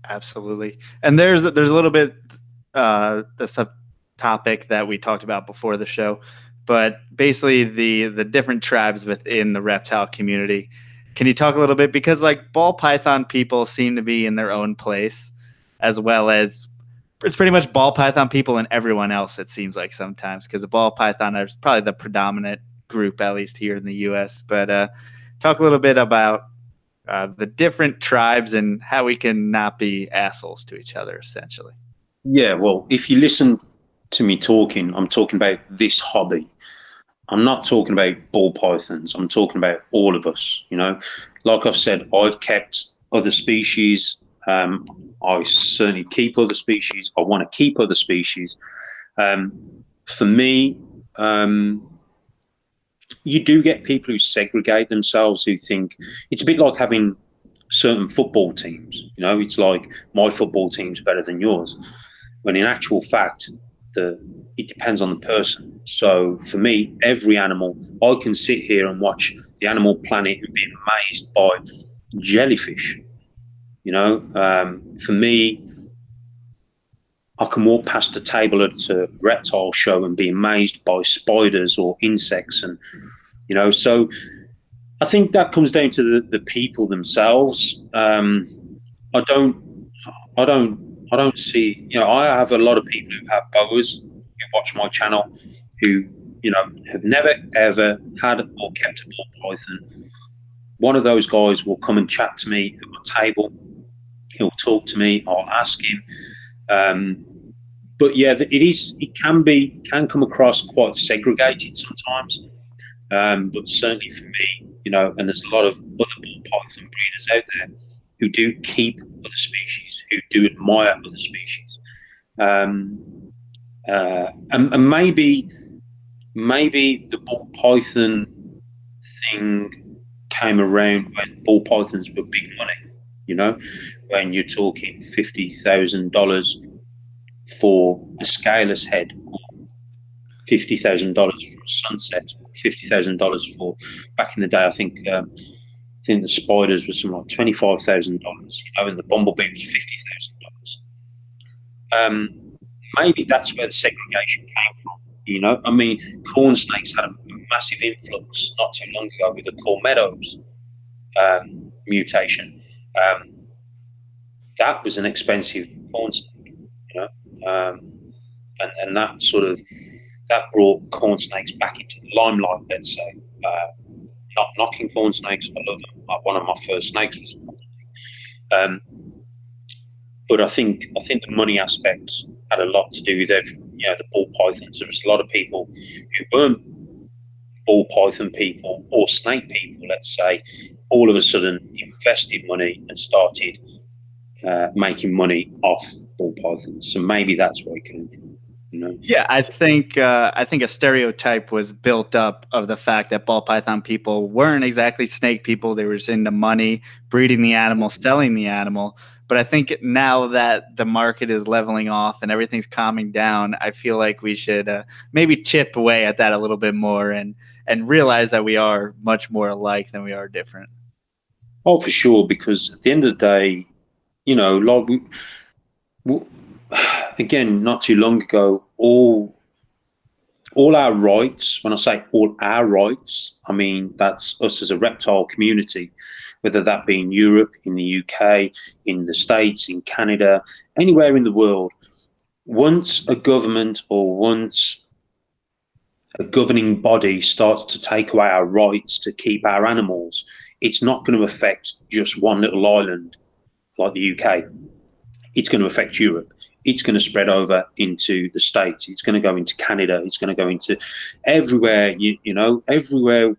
Absolutely. And there's a little bit the subtopic that we talked about before the show, but basically the different tribes within the reptile community. Can you talk a little bit, because like ball python people seem to be in their own place, as well as it's pretty much ball python people and everyone else, it seems like sometimes, because the ball python is probably the predominant group, at least here in the US. But talk a little bit about the different tribes and how we can not be assholes to each other, essentially. Yeah, well, if you listen to me talking, I'm talking about this hobby. I'm not talking about ball pythons. I'm talking about all of us, Like I've said, I've kept other species. I certainly keep other species. I want to keep other species. For me, you do get people who segregate themselves, who think it's a bit like having certain football teams. It's like my football team's better than yours. When in actual fact, it depends on the person. So for me, every animal, I can sit here and watch the Animal Planet and be amazed by jellyfish. For me, I can walk past a table at a reptile show and be amazed by spiders or insects, and so I think that comes down to the people themselves. I don't see, I have a lot of people who have boas who watch my channel who, have never ever had or kept a ball python. One of those guys will come and chat to me at my table. He'll talk to me. I'll ask him. But yeah, it can come across quite segregated sometimes. But certainly for me, and there's a lot of other ball python breeders out there who do keep other species, who do admire other species. And maybe the ball python thing came around when ball pythons were big money, when you're talking $50,000 for a scaleless head, $50,000 for a sunset, $50,000 for, back in the day, I think the spiders were something like $25,000, and the bumblebee was $50,000. Maybe that's where the segregation came from. I mean, corn snakes had a massive influx not too long ago with the Cormeadows mutation. That was an expensive corn snake, and that brought corn snakes back into the limelight, let's say. Not knocking corn snakes, I love them. One of my first snakes was but I think the money aspect had a lot to do with the ball pythons. There was a lot of people who weren't ball python people or snake people, let's say, all of a sudden invested money and started making money off ball pythons. So maybe that's where it came from. Yeah, I think a stereotype was built up of the fact that ball python people weren't exactly snake people. They were just into money, breeding the animal, selling the animal. But I think now that the market is leveling off and everything's calming down, I feel like we should maybe chip away at that a little bit more and realize that we are much more alike than we are different. Oh, for sure, because at the end of the day, again, not too long ago, all our rights, when I say all our rights, I mean that's us as a reptile community, whether that be in Europe, in the UK, in the States, in Canada, anywhere in the world. Once a government or once a governing body starts to take away our rights to keep our animals, it's not going to affect just one little island like the UK. it's going to affect Europe. It's going to spread over into the States. It's going to go into Canada. It's going to go into everywhere, everywhere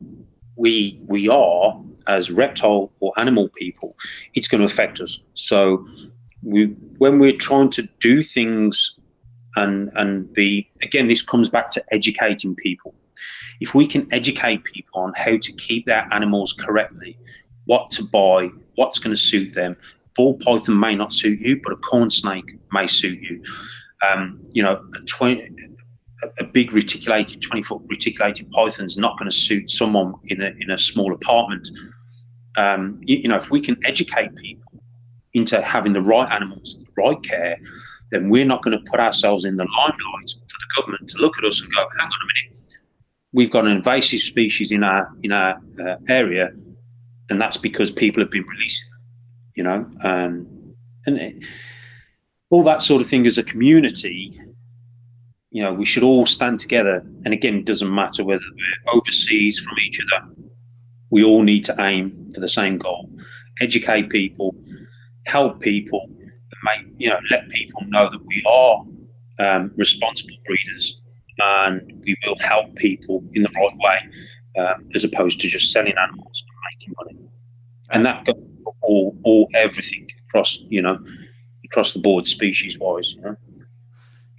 we are as reptile or animal people, it's going to affect us. So when we're trying to do things and be, again, this comes back to educating people. If we can educate people on how to keep their animals correctly, what to buy, what's going to suit them. Ball python may not suit you, but a corn snake may suit you. A big reticulated 20-foot reticulated python is not going to suit someone in a small apartment. If we can educate people into having the right animals, the right care, then we're not going to put ourselves in the limelight for the government to look at us and go, hang on a minute, we've got an invasive species in our area, and that's because people have been releasing, and all that sort of thing. As a community, we should all stand together. And again, it doesn't matter whether we're overseas from each other. We all need to aim for the same goal: educate people, help people, and let people know that we are responsible breeders, and we will help people in the right way, as opposed to just selling animals and making money. And that goes for everything across the board, species wise.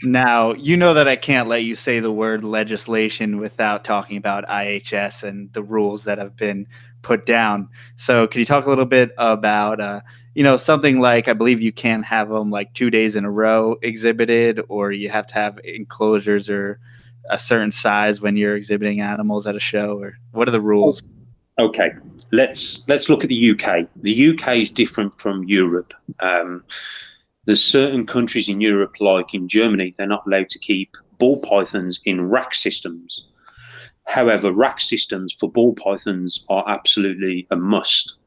Now, you know that I can't let you say the word legislation without talking about IHS and the rules that have been put down. So can you talk a little bit about, something like, I believe you can't have them like 2 days in a row exhibited, or you have to have enclosures or a certain size when you're exhibiting animals at a show, or what are the rules? Okay, let's look at the UK. The UK is different from Europe. There's certain countries in Europe, like in Germany, they're not allowed to keep ball pythons in rack systems. However, rack systems for ball pythons are absolutely a must.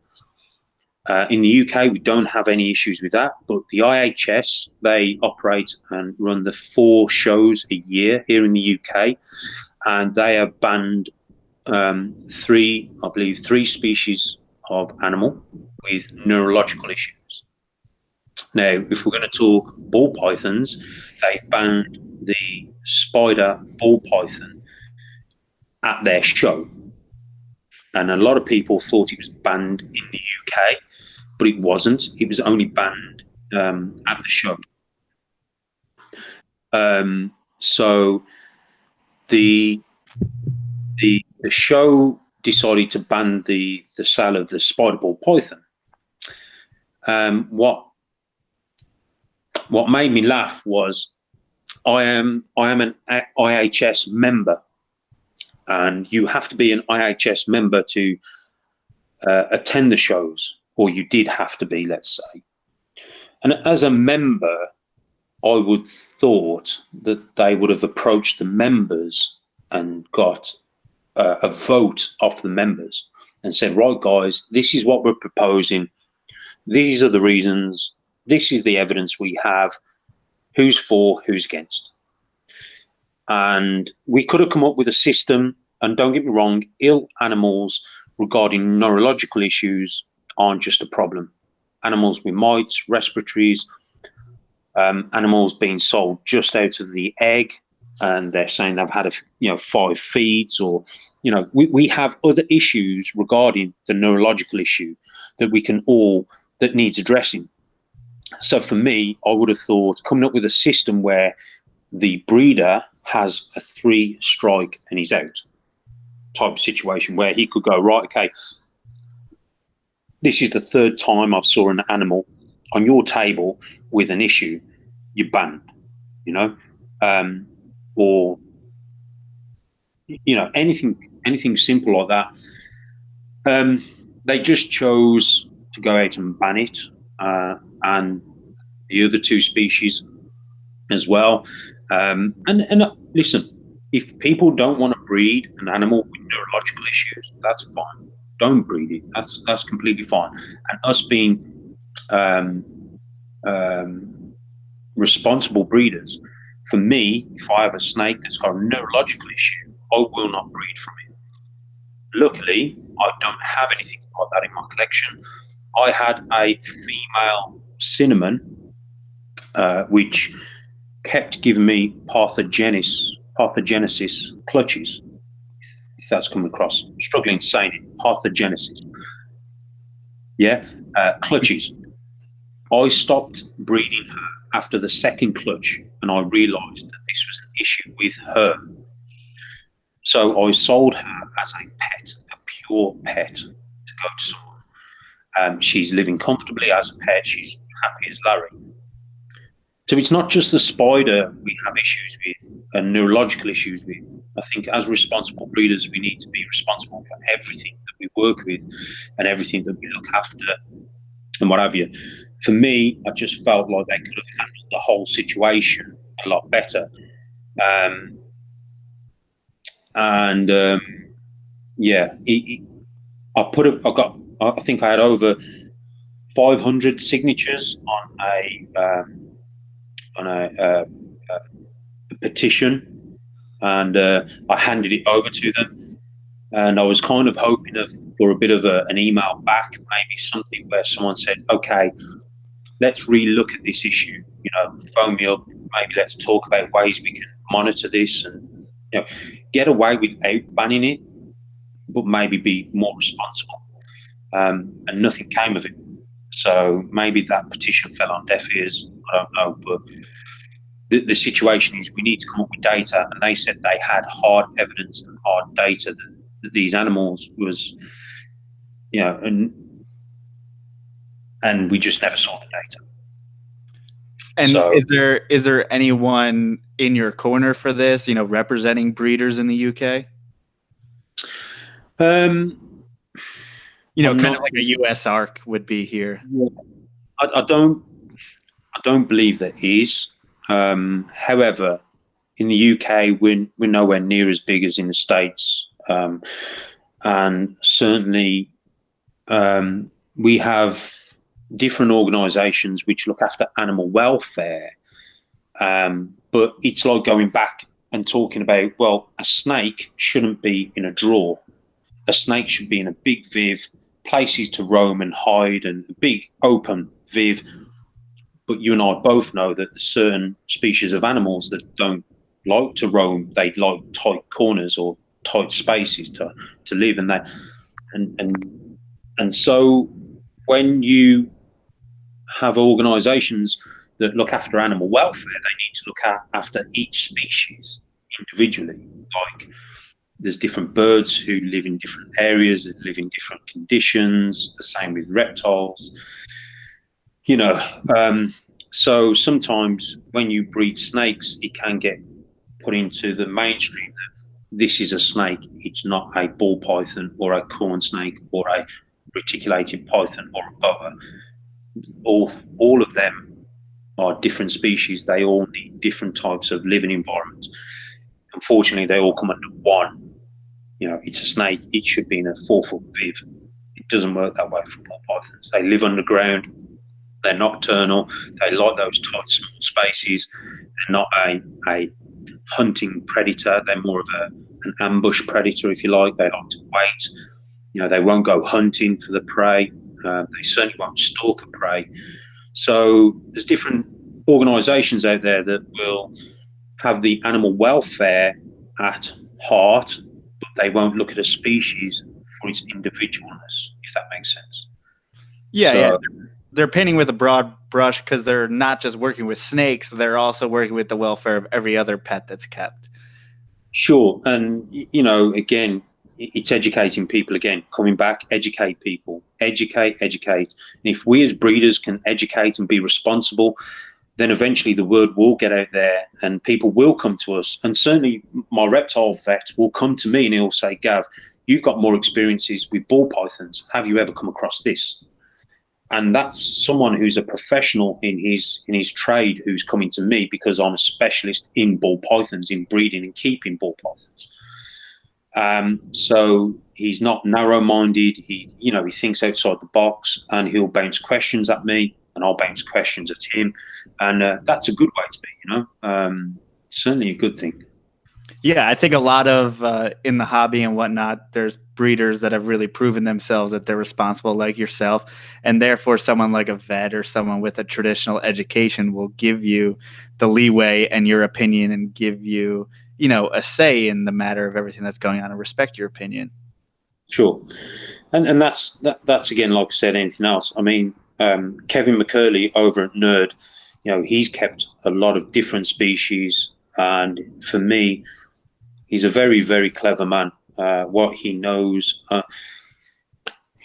In the UK, we don't have any issues with that, but the IHS, they operate and run the 4 shows a year here in the UK, and they have banned 3 species of animal with neurological issues. Now, if we're going to talk ball pythons, they've banned the spider ball python at their show. And a lot of people thought it was banned in the UK, but it wasn't. It was only banned at the show. So the show decided to ban the sale of the spider ball python. What made me laugh was I am an IHS member, and you have to be an IHS member to attend the shows, or you did have to be, let's say. And as a member, I would thought that they would have approached the members and got a vote off the members and said, right, guys, this is what we're proposing. These are the reasons. This is the evidence we have. Who's for, who's against? And we could have come up with a system. And don't get me wrong, ill animals regarding neurological issues aren't just a problem. Animals with mites, respiratories, animals being sold just out of the egg, and they're saying they've had 5 feeds, or we have other issues regarding the neurological issue that needs addressing. So for me, I would have thought coming up with a system where the breeder has a 3 strike and he's out type of situation, where he could go, right, okay, this is the 3rd time I've saw an animal on your table with an issue, you're banned, or anything simple like that. They just chose to go out and ban it, and the other 2 species as well. And listen, if people don't want to breed an animal with neurological issues, that's fine. Don't breed it. That's completely fine. And us being responsible breeders, for me, if I have a snake that's got a neurological issue, I will not breed from it. Luckily, I don't have anything like that in my collection. I had a female cinnamon which kept giving me parthenogenesis clutches. If that's come across, I'm struggling saying it. Parthenogenesis. Yeah, clutches. I stopped breeding her after the second clutch, and I realised that this was an issue with her. So I sold her as a pet, a pure pet, to go to someone. She's living comfortably as a pet. She's happy as Larry. So it's not just the spider we have issues with and neurological issues with. I think as responsible breeders, we need to be responsible for everything that we work with and everything that we look after and what have you. For me, I just felt like they could have handled the whole situation a lot better. I think I had over 500 signatures on a petition, and I handed it over to them, and I was kind of hoping for a bit of an email back, maybe something where someone said, okay, let's re-look at this issue, phone me up, maybe let's talk about ways we can monitor this and get away without banning it, but maybe be more responsible. And nothing came of it. So maybe that petition fell on deaf ears. I don't know, but the situation is we need to come up with data, and they said they had hard evidence and hard data that these animals was, and we just never saw the data. And so, is there anyone in your corner for this, representing breeders in the UK? Kind of like a US ARC would be here. I don't believe there is. However, in the UK, we're nowhere near as big as in the States, and certainly we have different organisations which look after animal welfare. But it's like going back and talking about, well, a snake shouldn't be in a drawer. A snake should be in a big viv, places to roam and hide, and a big open viv. But you and I both know that there's certain species of animals that don't like to roam. They like tight corners or tight spaces to live, and so when you have organisations that look after animal welfare, they need to look after each species individually. Like, there's different birds who live in different areas, that live in different conditions. The same with reptiles. So sometimes when you breed snakes, it can get put into the mainstream that this is a snake. It's not a ball python or a corn snake or a reticulated python or a boa. All of them are different species. They all need different types of living environments. Unfortunately, they all come under one. It's a snake. It should be in a 4-foot viv. It doesn't work that way for ball pythons. They live underground. They're nocturnal. They like those tight, small spaces. They're not a hunting predator. They're more of an ambush predator, if you like. They like to wait. They won't go hunting for the prey. They certainly won't stalk a prey. So there's different organisations out there that will have the animal welfare at heart, but they won't look at a species for its individualness, if that makes sense. Yeah. They're painting with a broad brush because they're not just working with snakes, they're also working with the welfare of every other pet that's kept. Sure. And, again, it's educating people again, coming back, educate people, educate. And if we as breeders can educate and be responsible, then eventually the word will get out there and people will come to us. And certainly my reptile vet will come to me and he'll say, Gav, you've got more experiences with ball pythons. Have you ever come across this? And that's someone who's a professional in his trade who's coming to me because I'm a specialist in ball pythons, in breeding and keeping ball pythons. So he's not narrow-minded. He thinks outside the box, and he'll bounce questions at me, and I'll bounce questions at him, and that's a good way to be. Certainly a good thing. Yeah, I think a lot of in the hobby and whatnot, there's breeders that have really proven themselves that they're responsible, like yourself, and therefore someone like a vet or someone with a traditional education will give you the leeway and your opinion and give you, you know, a say in the matter of everything that's going on and respect your opinion. Sure. And that's again, like I said, anything else. I mean, Kevin McCurley over at Nerd, you know, he's kept a lot of different species, and for me, he's a very, very clever man. What he knows,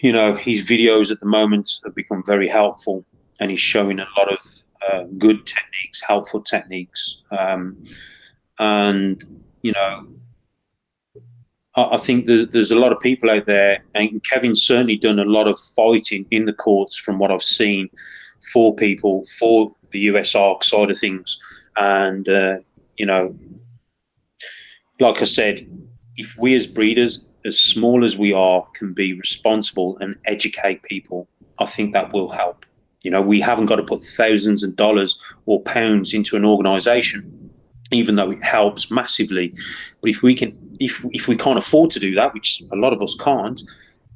you know, his videos at the moment have become very helpful, and he's showing a lot of good techniques, helpful techniques, and you know, I think there's a lot of people out there, and Kevin's certainly done a lot of fighting in the courts from what I've seen for people for the US ARC side of things. And, you know, like I said, if we as breeders, as small as we are, can be responsible and educate people, I think that will help. You know, we haven't got to put thousands of dollars or pounds into an organization, even though it helps massively. But if we can't afford to do that, which a lot of us can't,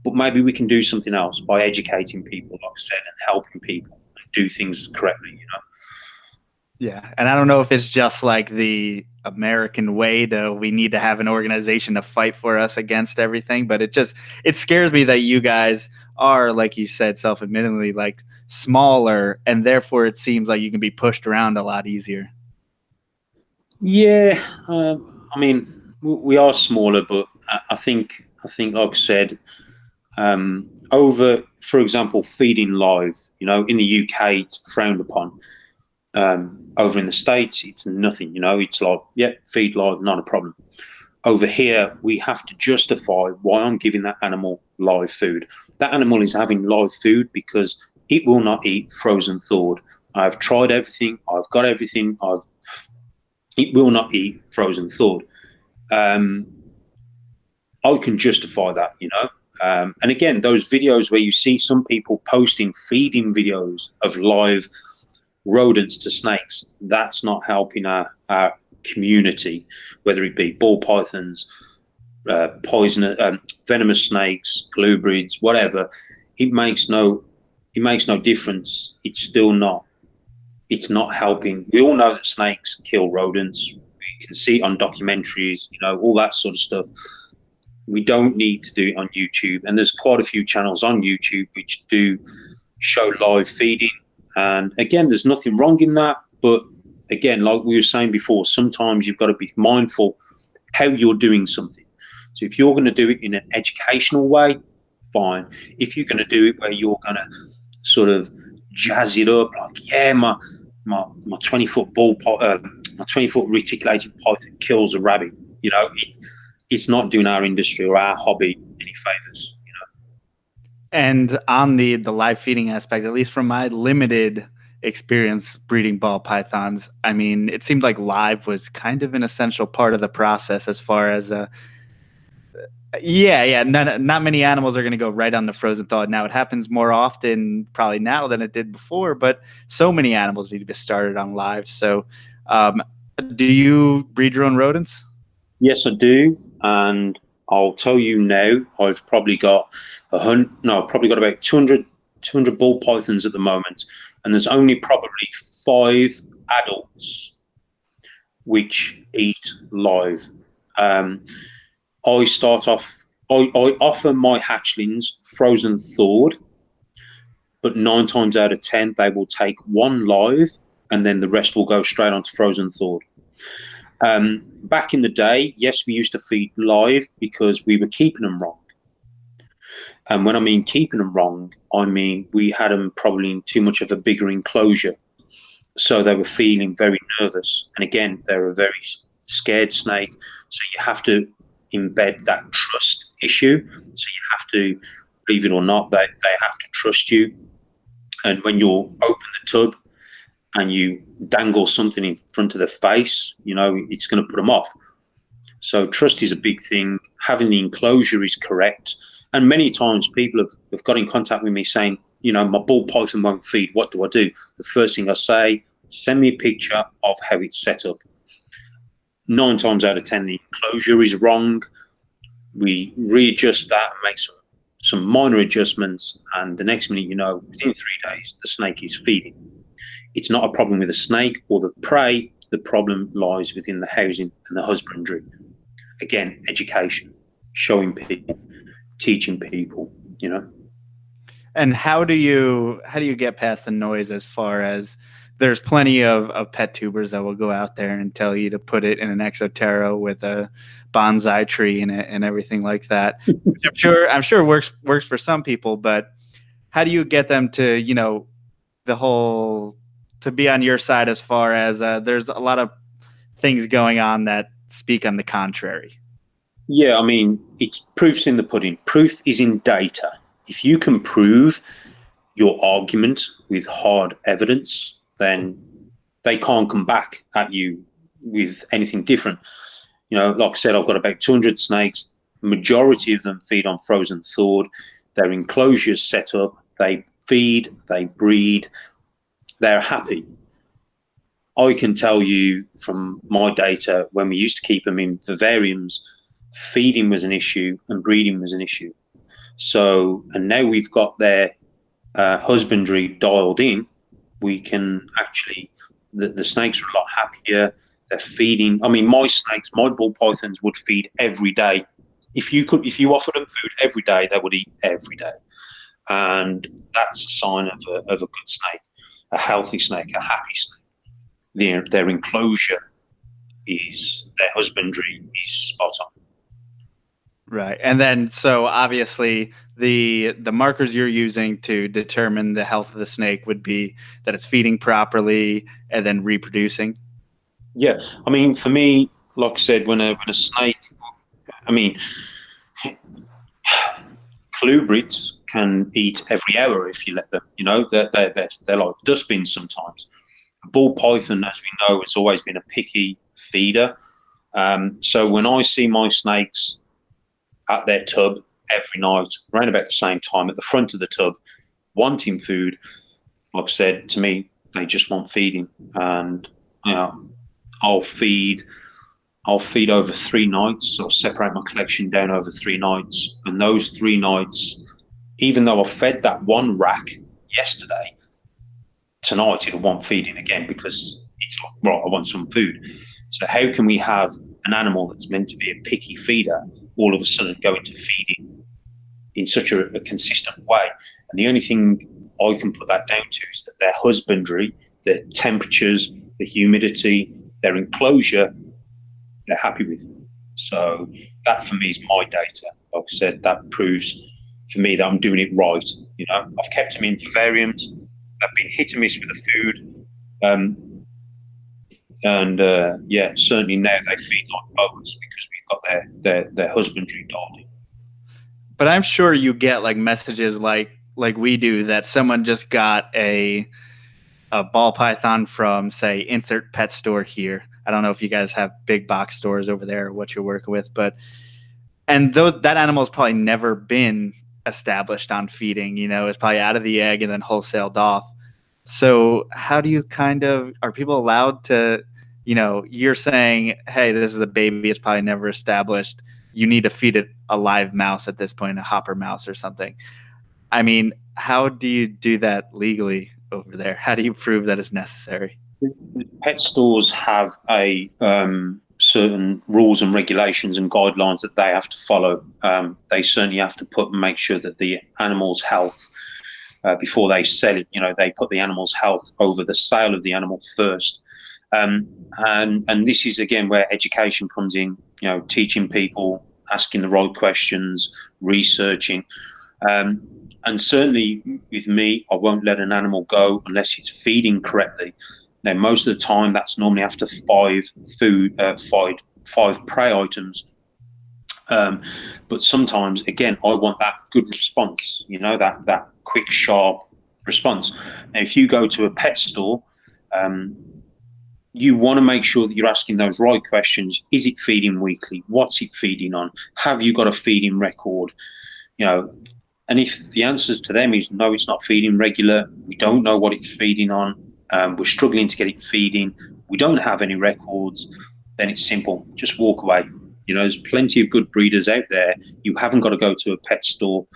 but maybe we can do something else by educating people, like I said, and helping people and do things correctly, you know. Yeah, and I don't know if it's just like the American way to we need to have an organization to fight for us against everything, but it scares me that you guys are, like you said, self-admittedly like smaller, and therefore it seems like you can be pushed around a lot easier. Yeah, I mean, we are smaller, but I think, like I said, over, for example, feeding live. You know, in the UK, it's frowned upon. Over in the States, it's nothing. You know, it's like, yeah, feed live, not a problem. Over here, we have to justify why I'm giving that animal live food. That animal is having live food because it will not eat frozen thawed. I've tried everything. I've got everything. It will not eat frozen thawed. I can justify that, you know. And again, those videos where you see some people posting feeding videos of live rodents to snakes, that's not helping our community, whether it be ball pythons, venomous snakes, blueberries, whatever. It makes no difference. It's not helping. We all know that snakes kill rodents. We can see it on documentaries, you know, all that sort of stuff. We don't need to do it on YouTube. And there's quite a few channels on YouTube which do show live feeding. And again, there's nothing wrong in that. But again, like we were saying before, sometimes you've got to be mindful how you're doing something. So if you're going to do it in an educational way, fine. If you're going to do it where you're going to sort of jazz it up, like, yeah, my 20-foot my 20-foot reticulated python kills a rabbit, you know, it's not doing our industry or our hobby any favors, you know. And on the live feeding aspect, at least from my limited experience breeding ball pythons, I mean, it seemed like live was kind of an essential part of the process as far as not many animals are going to go right on the frozen thaw. Now it happens more often probably now than it did before, but so many animals need to be started on live. So do you breed your own rodents? Yes, I do, and I'll tell you now, I've probably got about 200 ball pythons at the moment, and there's only probably 5 adults which eat live. I offer my hatchlings frozen thawed, but 9 times out of 10 they will take one live, and then the rest will go straight onto frozen thawed. Back in the day, yes, we used to feed live because we were keeping them wrong. And when I mean keeping them wrong, I mean we had them probably in too much of a bigger enclosure. So they were feeling very nervous. And again, they're a very scared snake. So you have to embed that trust issue. So you have to, believe it or not, they have to trust you. And when you open the tub, and you dangle something in front of the face, you know, it's going to put them off. So trust is a big thing. Having the enclosure is correct. And many times people have got in contact with me saying, you know, my ball python won't feed. What do I do? The first thing I say, send me a picture of how it's set up. 9 times out of 10, the enclosure is wrong. We readjust that and make some minor adjustments, and the next minute, you know, within 3 days, the snake is feeding. It's not a problem with the snake or the prey. The problem lies within the housing and the husbandry. Again, education, showing people, teaching people, you know. And how do you get past the noise as far as there's plenty of pet tubers that will go out there and tell you to put it in an exoterra with a bonsai tree in it and everything like that. Which I'm sure works for some people, but how do you get them to, you know, to be on your side as far as there's a lot of things going on that speak on the contrary? Yeah, I mean, it's proof's in the pudding. Proof is in data. If you can prove your argument with hard evidence, then they can't come back at you with anything different. You know, like I said, I've got about 200 snakes. Majority of them feed on frozen thawed. Their enclosures set up. They feed, they breed, they're happy. I can tell you from my data, when we used to keep them in vivariums, feeding was an issue and breeding was an issue. So, and now we've got their husbandry dialed in, we can actually, the snakes are a lot happier. They're feeding. I mean, my snakes, my ball pythons would feed every day. If you offered them food every day, they would eat every day. And that's a sign of a good snake, a healthy snake, a happy snake. Their enclosure their husbandry is spot on. Right. And then, so obviously the markers you're using to determine the health of the snake would be that it's feeding properly and then reproducing. Yeah. I mean, for me, like I said, when a snake, I mean, colubrids can eat every hour if you let them, you know, they're like dustbins sometimes. A ball python, as we know, has always been a picky feeder. So when I see my snakes at their tub every night, around about the same time, at the front of the tub, wanting food, like I said, to me, they just want feeding. And, you know, I'll feed over 3 nights. I'll separate my collection down over 3 nights. And those 3 nights, even though I fed that one rack yesterday, tonight it'll want feeding again because it's like, right, I want some food. So how can we have an animal that's meant to be a picky feeder all of a sudden go into feeding in such a consistent way? And the only thing I can put that down to is that their husbandry, their temperatures, the humidity, their enclosure, they're happy with. So that for me is my data. Like I said, that proves for me that I'm doing it right. You know, I've kept them in vivariums. I've been hit and miss with the food. Yeah, certainly now they feed like boas because we've got their husbandry dialed in. But I'm sure you get like messages like we do that someone just got a ball python from, say, insert pet store here. I don't know if you guys have big box stores over there or what you're working with, and that animal's probably never been established on feeding, you know, it's probably out of the egg and then wholesaled off. So how do you are people allowed to, you know, you're saying, hey, this is a baby, it's probably never established, you need to feed it a live mouse at this point, a hopper mouse or something. I mean, how do you do that legally over there? How do you prove that it's necessary? Pet stores have a certain rules and regulations and guidelines that they have to follow. They certainly have to make sure that the animal's health, before they sell it, you know, they put the animal's health over the sale of the animal first. And this is, again, where education comes in, you know, teaching people, asking the right questions, researching. And certainly with me, I won't let an animal go unless it's feeding correctly. Now, most of the time, that's normally after 5 prey items. But sometimes, again, I want that good response, you know, that quick, sharp response. Now, if you go to a pet store, you want to make sure that you're asking those right questions. Is it feeding weekly? What's it feeding on? Have you got a feeding record? You know, and if the answers to them is no, it's not feeding regular, we don't know what it's feeding on, we're struggling to get it feeding, we don't have any records, then it's simple. Just walk away. There's plenty of good breeders out there. You haven't got to go to a pet store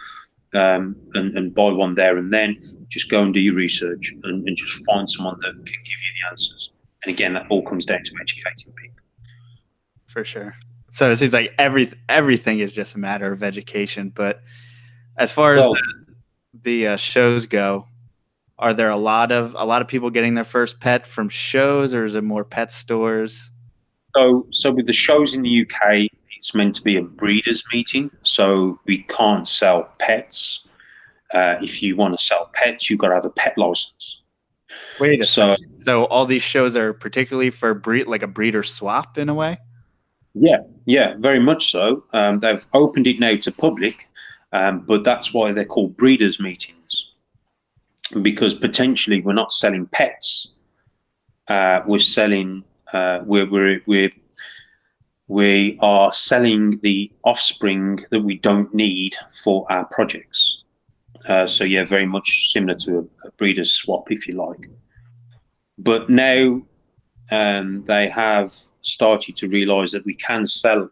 and buy one there and then. Just go and do your research and just find someone that can give you the answers. And again, that all comes down to educating people. For sure. So it seems like everything is just a matter of education. But as far as the shows go, are there a lot of people getting their first pet from shows, or is it more pet stores? So with the shows in the UK, it's meant to be a breeders' meeting. So we can't sell pets. If you want to sell pets, you've got to have a pet license. Wait a second. So all these shows are particularly for like a breeder swap in a way? Yeah, very much so. They've opened it now to public, but that's why they're called breeders' meetings, because potentially we're not selling pets. We're selling. We are selling the offspring that we don't need for our projects. So yeah, very much similar to a breeder's swap, if you like. But now they have started to realise that we can sell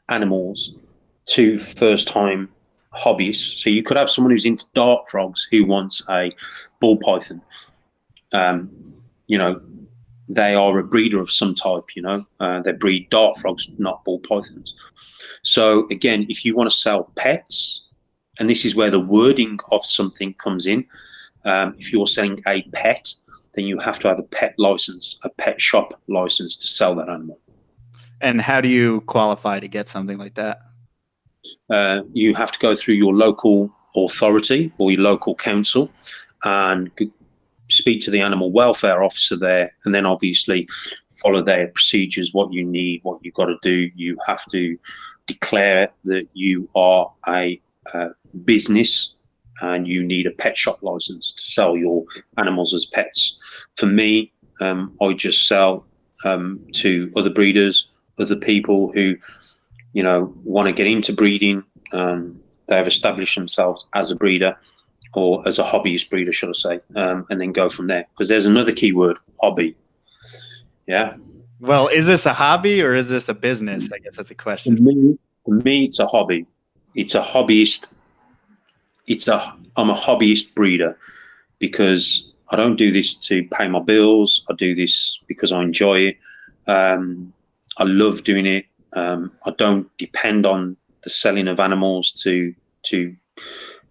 animals to first-time hobbyists. So you could have someone who's into dart frogs who wants a ball python. They are a breeder of some type, they breed dart frogs, not ball pythons. So again, if you want to sell pets, and this is where the wording of something comes in, if you're selling a pet, then you have to have a pet license, a pet shop license to sell that animal. And how do you qualify to get something like that? You have to go through your local authority or your local council and speak to the animal welfare officer there, and then obviously follow their procedures, what you need, what you've got to do. You have to declare that you are a business and you need a pet shop license to sell your animals as pets. For me, I just sell to other breeders, other people who, want to get into breeding. They have established themselves as a breeder, or as a hobbyist breeder, should I say, and then go from there. Because there's another key word, hobby. Yeah. Well, is this a hobby or is this a business? I guess that's a question. For me, it's a hobby. It's a hobbyist. I'm a hobbyist breeder because I don't do this to pay my bills. I do this because I enjoy it. I love doing it. I don't depend on the selling of animals to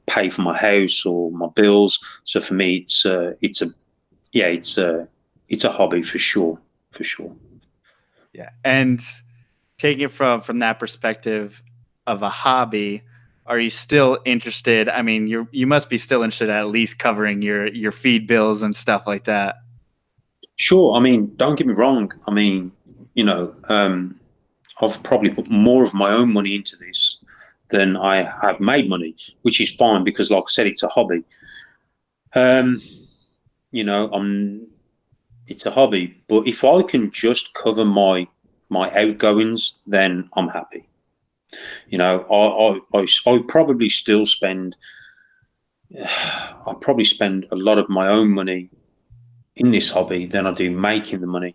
pay for my house or my bills. So for me, it's a hobby for sure. Yeah. And taking it from that perspective of a hobby, are you still interested? I mean, you must be still interested at least covering your feed bills and stuff like that. Sure. I mean, don't get me wrong. I mean, I've probably put more of my own money into this than I have made money, which is fine because, like I said, it's a hobby. It's a hobby. But if I can just cover my outgoings, then I'm happy. I probably still spend. I probably spend a lot of my own money in this hobby than I do making the money.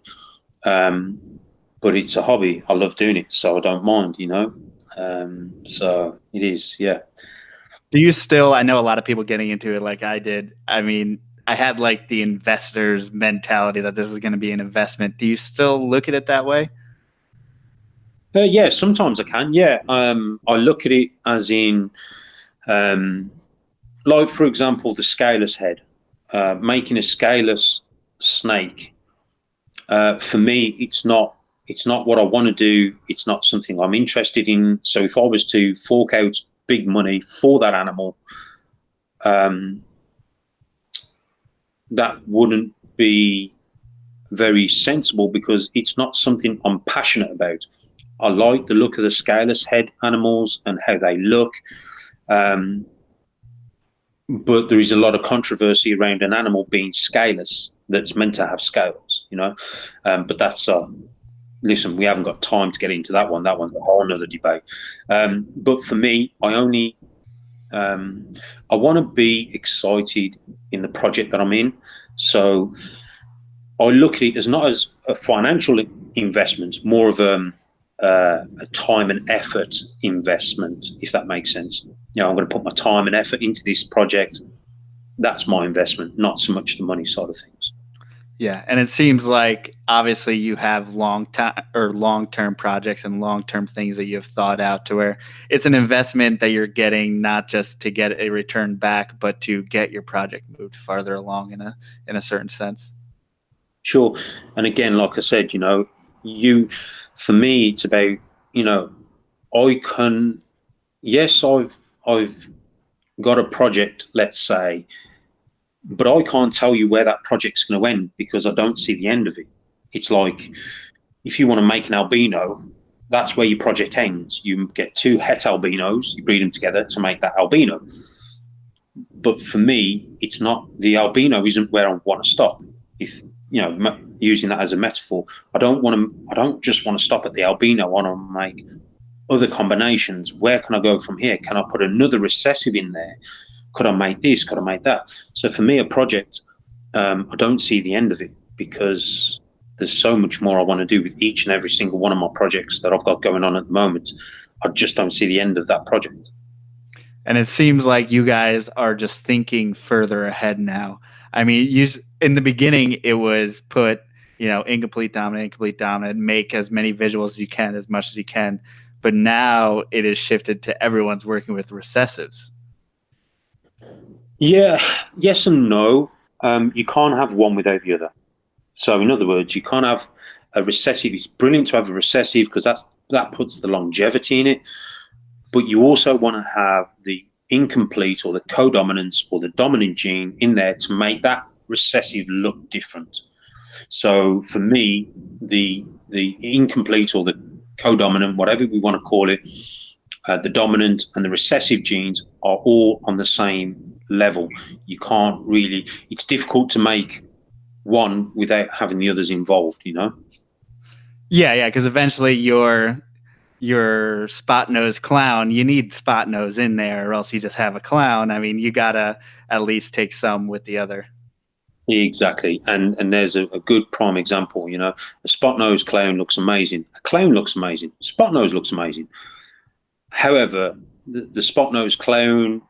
But it's a hobby. I love doing it, so I don't mind. So it is, yeah. Do you still? I know a lot of people getting into it like I did. I mean, I had like the investor's mentality that this is going to be an investment. Do you still look at it that way? Yeah, sometimes I can. Yeah, I look at it as in, like for example, the scaleless head. Making a scaleless snake. For me, it's not what I want to do. It's not something I'm interested in. So if I was to fork out big money for that animal, that wouldn't be very sensible because it's not something I'm passionate about. I like the look of the scaleless head animals and how they look. But there is a lot of controversy around an animal being scaleless that's meant to have scales, but that's listen, we haven't got time to get into that one. That one's a whole other debate. But for me, I want to be excited in the project that I'm in. So I look at it as not as a financial investment, more of a time and effort investment, if that makes sense. You know, I'm going to put my time and effort into this project. That's my investment, not so much the money side of things. Yeah, and it seems like obviously you have long-term projects and long-term things that you've thought out to where it's an investment that you're getting not just to get a return back, but to get your project moved farther along in a certain sense. Sure. And again, like I said, you know, for me, it's about, you know, I've got a project, let's say, but I can't tell you where that project's going to end because I don't see the end of it. It's like if you want to make an albino, that's where your project ends. You get two het albinos, you breed them together to make that albino. But for me, it's not, the albino isn't where I want to stop. If, you know, using that as a metaphor, I don't just want to stop at the albino. I want to make other combinations. Where can I go from here? Can I put another recessive in there? Could I make this? Could I make that? So for me, a project, I don't see the end of it because there's so much more I want to do with each and every single one of my projects that I've got going on at the moment. I just don't see the end of that project. And it seems like you guys are just thinking further ahead now. I mean, in the beginning, it was put, incomplete dominant, make as many visuals as you can, as much as you can. But now it is shifted to everyone's working with recessives. Yeah, yes and no. You can't have one without the other. So in other words, you can't have a recessive. It's brilliant to have a recessive because that puts the longevity in it. But you also want to have the incomplete or the codominance or the dominant gene in there to make that recessive look different. So for me, the incomplete or the codominant, whatever we want to call it, the dominant and the recessive genes are all on the same level. You can't really, it's difficult to make one without having the others involved, you know? Yeah, because eventually your spot nose clown, you need spot nose in there or else you just have a clown. I mean, you gotta at least take some with the other. Exactly. And there's a good prime example, a spot nose clown looks amazing. A clown looks amazing. Spot nose looks amazing. However, the spot nose clown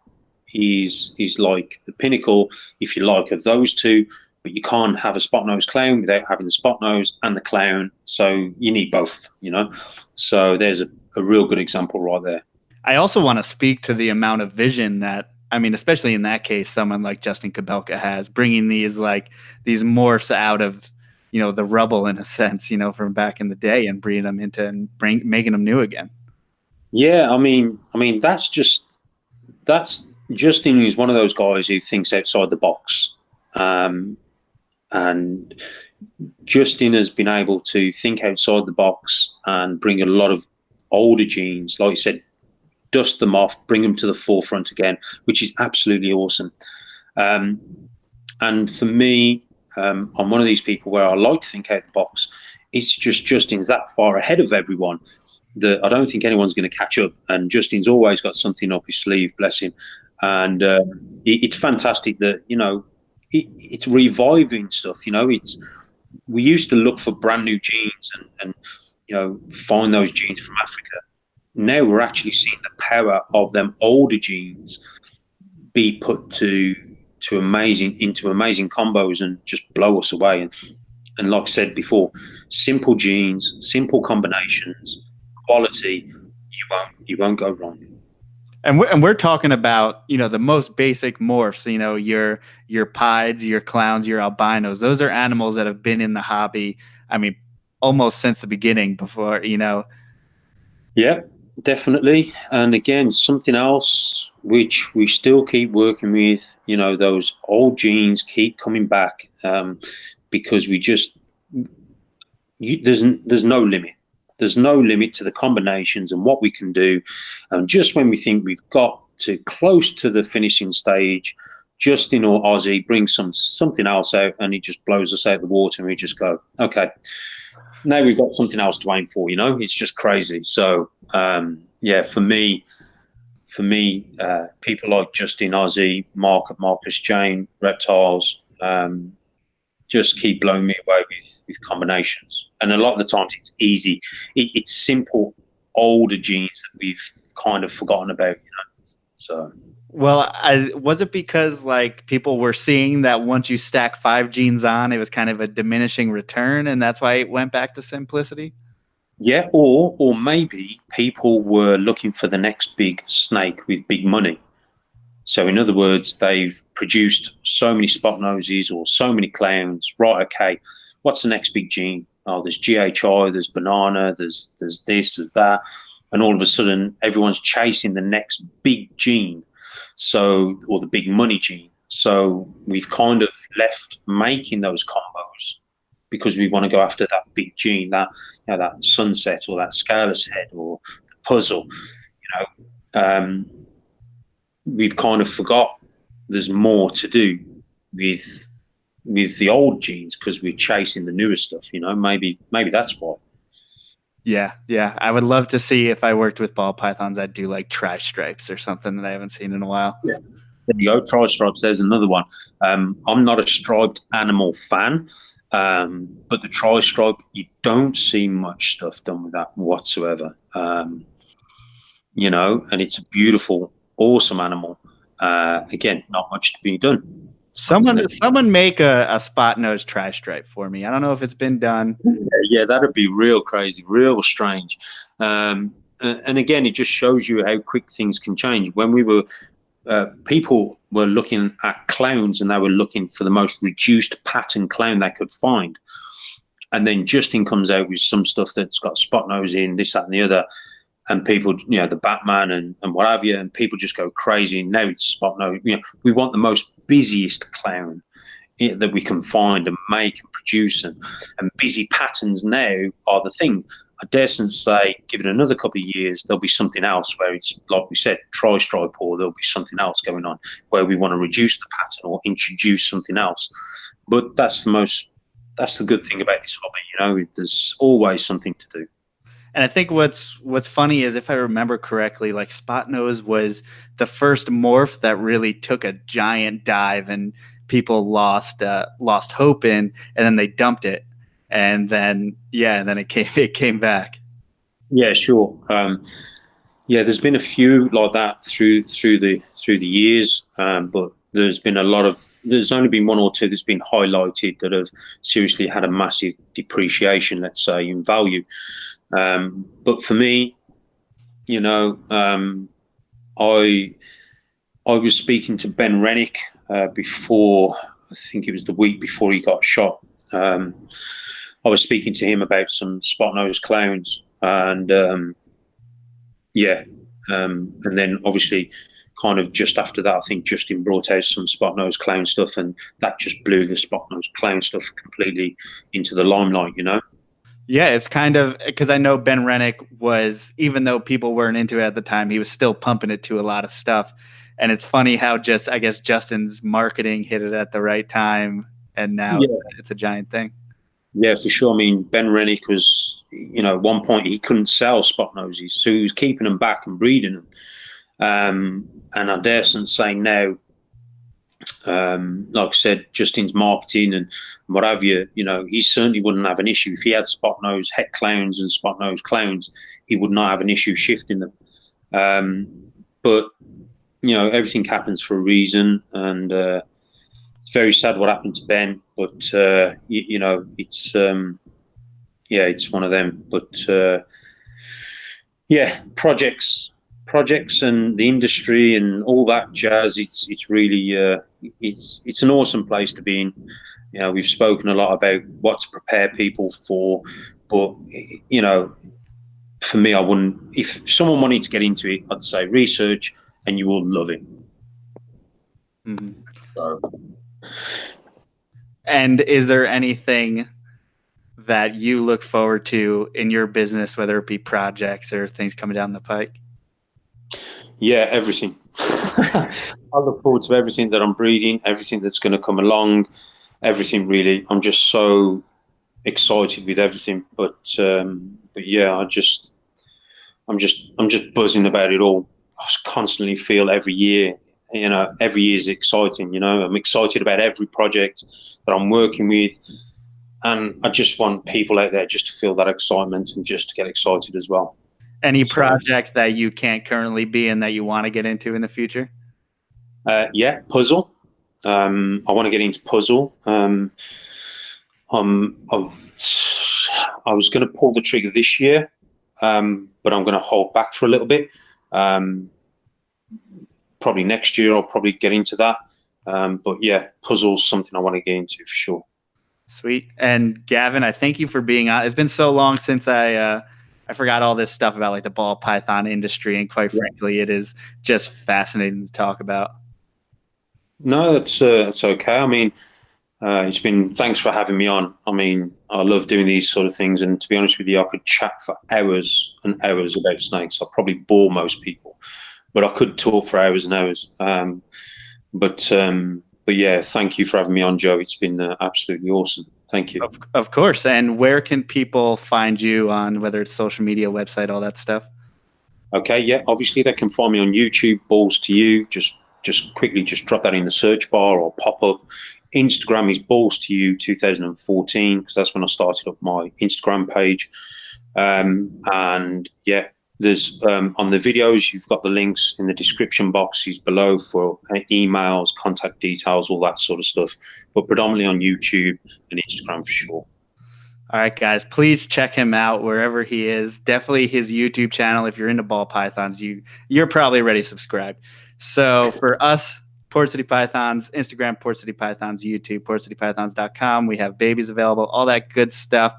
is like the pinnacle, if you like, of those two, but you can't have a spot nose clown without having the spot nose and the clown. So you need both, So there's a real good example right there. I also want to speak to the amount of vision that, especially in that case, someone like Justin Kabelka has, bringing these morphs out of, the rubble in a sense, from back in the day and breeding them into and making them new again. Yeah, that's Justin is one of those guys who thinks outside the box. And Justin has been able to think outside the box and bring a lot of older genes, like you said, dust them off, bring them to the forefront again, which is absolutely awesome. And for me, I'm one of these people where I like to think out the box. It's just Justin's that far ahead of everyone that I don't think anyone's going to catch up. And Justin's always got something up his sleeve, bless him. And it's fantastic that, it's reviving stuff. We used to look for brand new genes and find those genes from Africa. Now we're actually seeing the power of them older genes be put into amazing combos and just blow us away. And like I said before, simple genes, simple combinations, quality, you won't go wrong. And we're talking about, the most basic morphs, your pieds, your clowns, your albinos. Those are animals that have been in the hobby, almost since the beginning before, Yeah, definitely. And again, something else which we still keep working with, those old genes keep coming back because there's no limit. There's no limit to the combinations and what we can do. And just when we think we've got to close to the finishing stage, Justin or Ozzy brings something else out and it just blows us out of the water and we just go, okay, now we've got something else to aim for, it's just crazy. So, for me, people like Justin, Ozzy, Marcus Jane, Reptiles, just keep blowing me away with combinations. And a lot of the times it's easy. It's simple, older genes that we've kind of forgotten about, So. Well, was it because like people were seeing that once you stack 5 genes on, it was kind of a diminishing return, and that's why it went back to simplicity? Yeah, or maybe people were looking for the next big snake with big money. So in other words, they've produced so many spot noses or so many clowns. Right, okay, what's the next big gene? Oh, there's GHI, there's banana, there's this, there's that. And all of a sudden, everyone's chasing the next big gene, or the big money gene. So we've kind of left making those combos because we want to go after that big gene, that that sunset or that scaleless head or the puzzle. We've kind of forgot there's more to do with the old genes because we're chasing the newer stuff. Maybe that's why. Yeah. I would love to see if I worked with ball pythons, I'd do like tri-stripes or something that I haven't seen in a while. Yeah. There you go, tri-stripes. There's another one. I'm not a striped animal fan, but the tri-stripe, you don't see much stuff done with that whatsoever. And it's a beautiful, awesome animal. Again, not much to be done. Someone make a spot nose tri-stripe for me. I don't know if it's been done. Yeah, that'd be real crazy, real strange. And again, it just shows you how quick things can change. When we were people were looking at clowns and they were looking for the most reduced pattern clown they could find. And then Justin comes out with some stuff that's got spot nose in, this, that, and the other. And people, the Batman and what have you, and people just go crazy. And now it's spot nose. We want the most busiest clown that we can find and make and produce. And busy patterns now are the thing. I dare say, give it another couple of years, there'll be something else where it's, like we said, tri-stripe, or there'll be something else going on where we want to reduce the pattern or introduce something else. But that's the good thing about this hobby, there's always something to do. And I think what's funny is, if I remember correctly, like spot nose was the first morph that really took a giant dive and people lost hope in, and then they dumped it. And then it came back. Yeah, sure. There's been a few like that through the years, but there's only been one or two that's been highlighted that have seriously had a massive depreciation, let's say, in value. But for me, I was speaking to Ben Rennick before, I think it was the week before he got shot. I was speaking to him about some spot nose clowns, and and then obviously kind of just after that, I think Justin brought out some spot nose clown stuff, and that just blew the spot nose clown stuff completely into the limelight, Yeah, it's kind of, because I know Ben Rennick was, even though people weren't into it at the time, he was still pumping it to a lot of stuff. And it's funny how I guess Justin's marketing hit it at the right time, and now it's a giant thing. Yeah, for sure. I mean, Ben Rennick was, at one point he couldn't sell spot noses, so he was keeping them back and breeding them. And I dare say now, like I said, Justin's marketing and what have you, he certainly wouldn't have an issue. If he had spot nose het clowns and spot nose clowns, he would not have an issue shifting them. But, everything happens for a reason, and it's very sad what happened to Ben, but, it's, it's one of them. But, projects and the industry and all that jazz, it's really it's an awesome place to be in. We've spoken a lot about what to prepare people for, but for me, I wouldn't, if someone wanted to get into it, I'd say research and you will love it. Mm-hmm. And is there anything that you look forward to in your business, whether it be projects or things coming down the pike? Yeah, everything. I look forward to everything that I'm breeding, everything that's going to come along, everything really. I'm just so excited with everything. But yeah, I'm just buzzing about it all. I constantly feel every year every year is exciting. I'm excited about every project that I'm working with. And I just want people out there just to feel that excitement and just to get excited as well. Any project that you can't currently be in that you want to get into in the future? Yeah, puzzle. I want to get into puzzle. I was going to pull the trigger this year, but I'm going to hold back for a little bit. Probably next year I'll probably get into that. But yeah, puzzle's something I want to get into for sure. Sweet. And Gavin, I thank you for being on. It's been so long since I forgot all this stuff about like the ball python industry, and quite frankly, it is just fascinating to talk about. No, that's okay. I mean, thanks for having me on. I mean, I love doing these sort of things, and to be honest with you, I could chat for hours and hours about snakes. I'll probably bore most people, but I could talk for hours and hours. But yeah, thank you for having me on, Joe. It's been absolutely awesome. Thank you. Of course. And where can people find you on, whether it's social media, website, all that stuff? Okay, yeah, obviously they can find me on YouTube, Balls2U. Just quickly drop that in the search bar or pop up. Instagram is Balls2U 2014, because that's when I started up my Instagram page. And yeah, there's on the videos, you've got the links in the description boxes below for emails, contact details, all that sort of stuff, but predominantly on YouTube and Instagram for sure. All right, guys, please check him out wherever he is. Definitely his YouTube channel. If you're into ball pythons, you're probably already subscribed. So for us, Port City Pythons, Instagram, Port City Pythons, YouTube, portcitypythons.com. We have babies available, all that good stuff.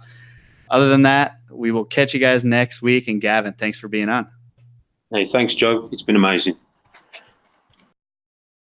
Other than that, we will catch you guys next week. And Gavin, thanks for being on. Hey, thanks, Joe. It's been amazing.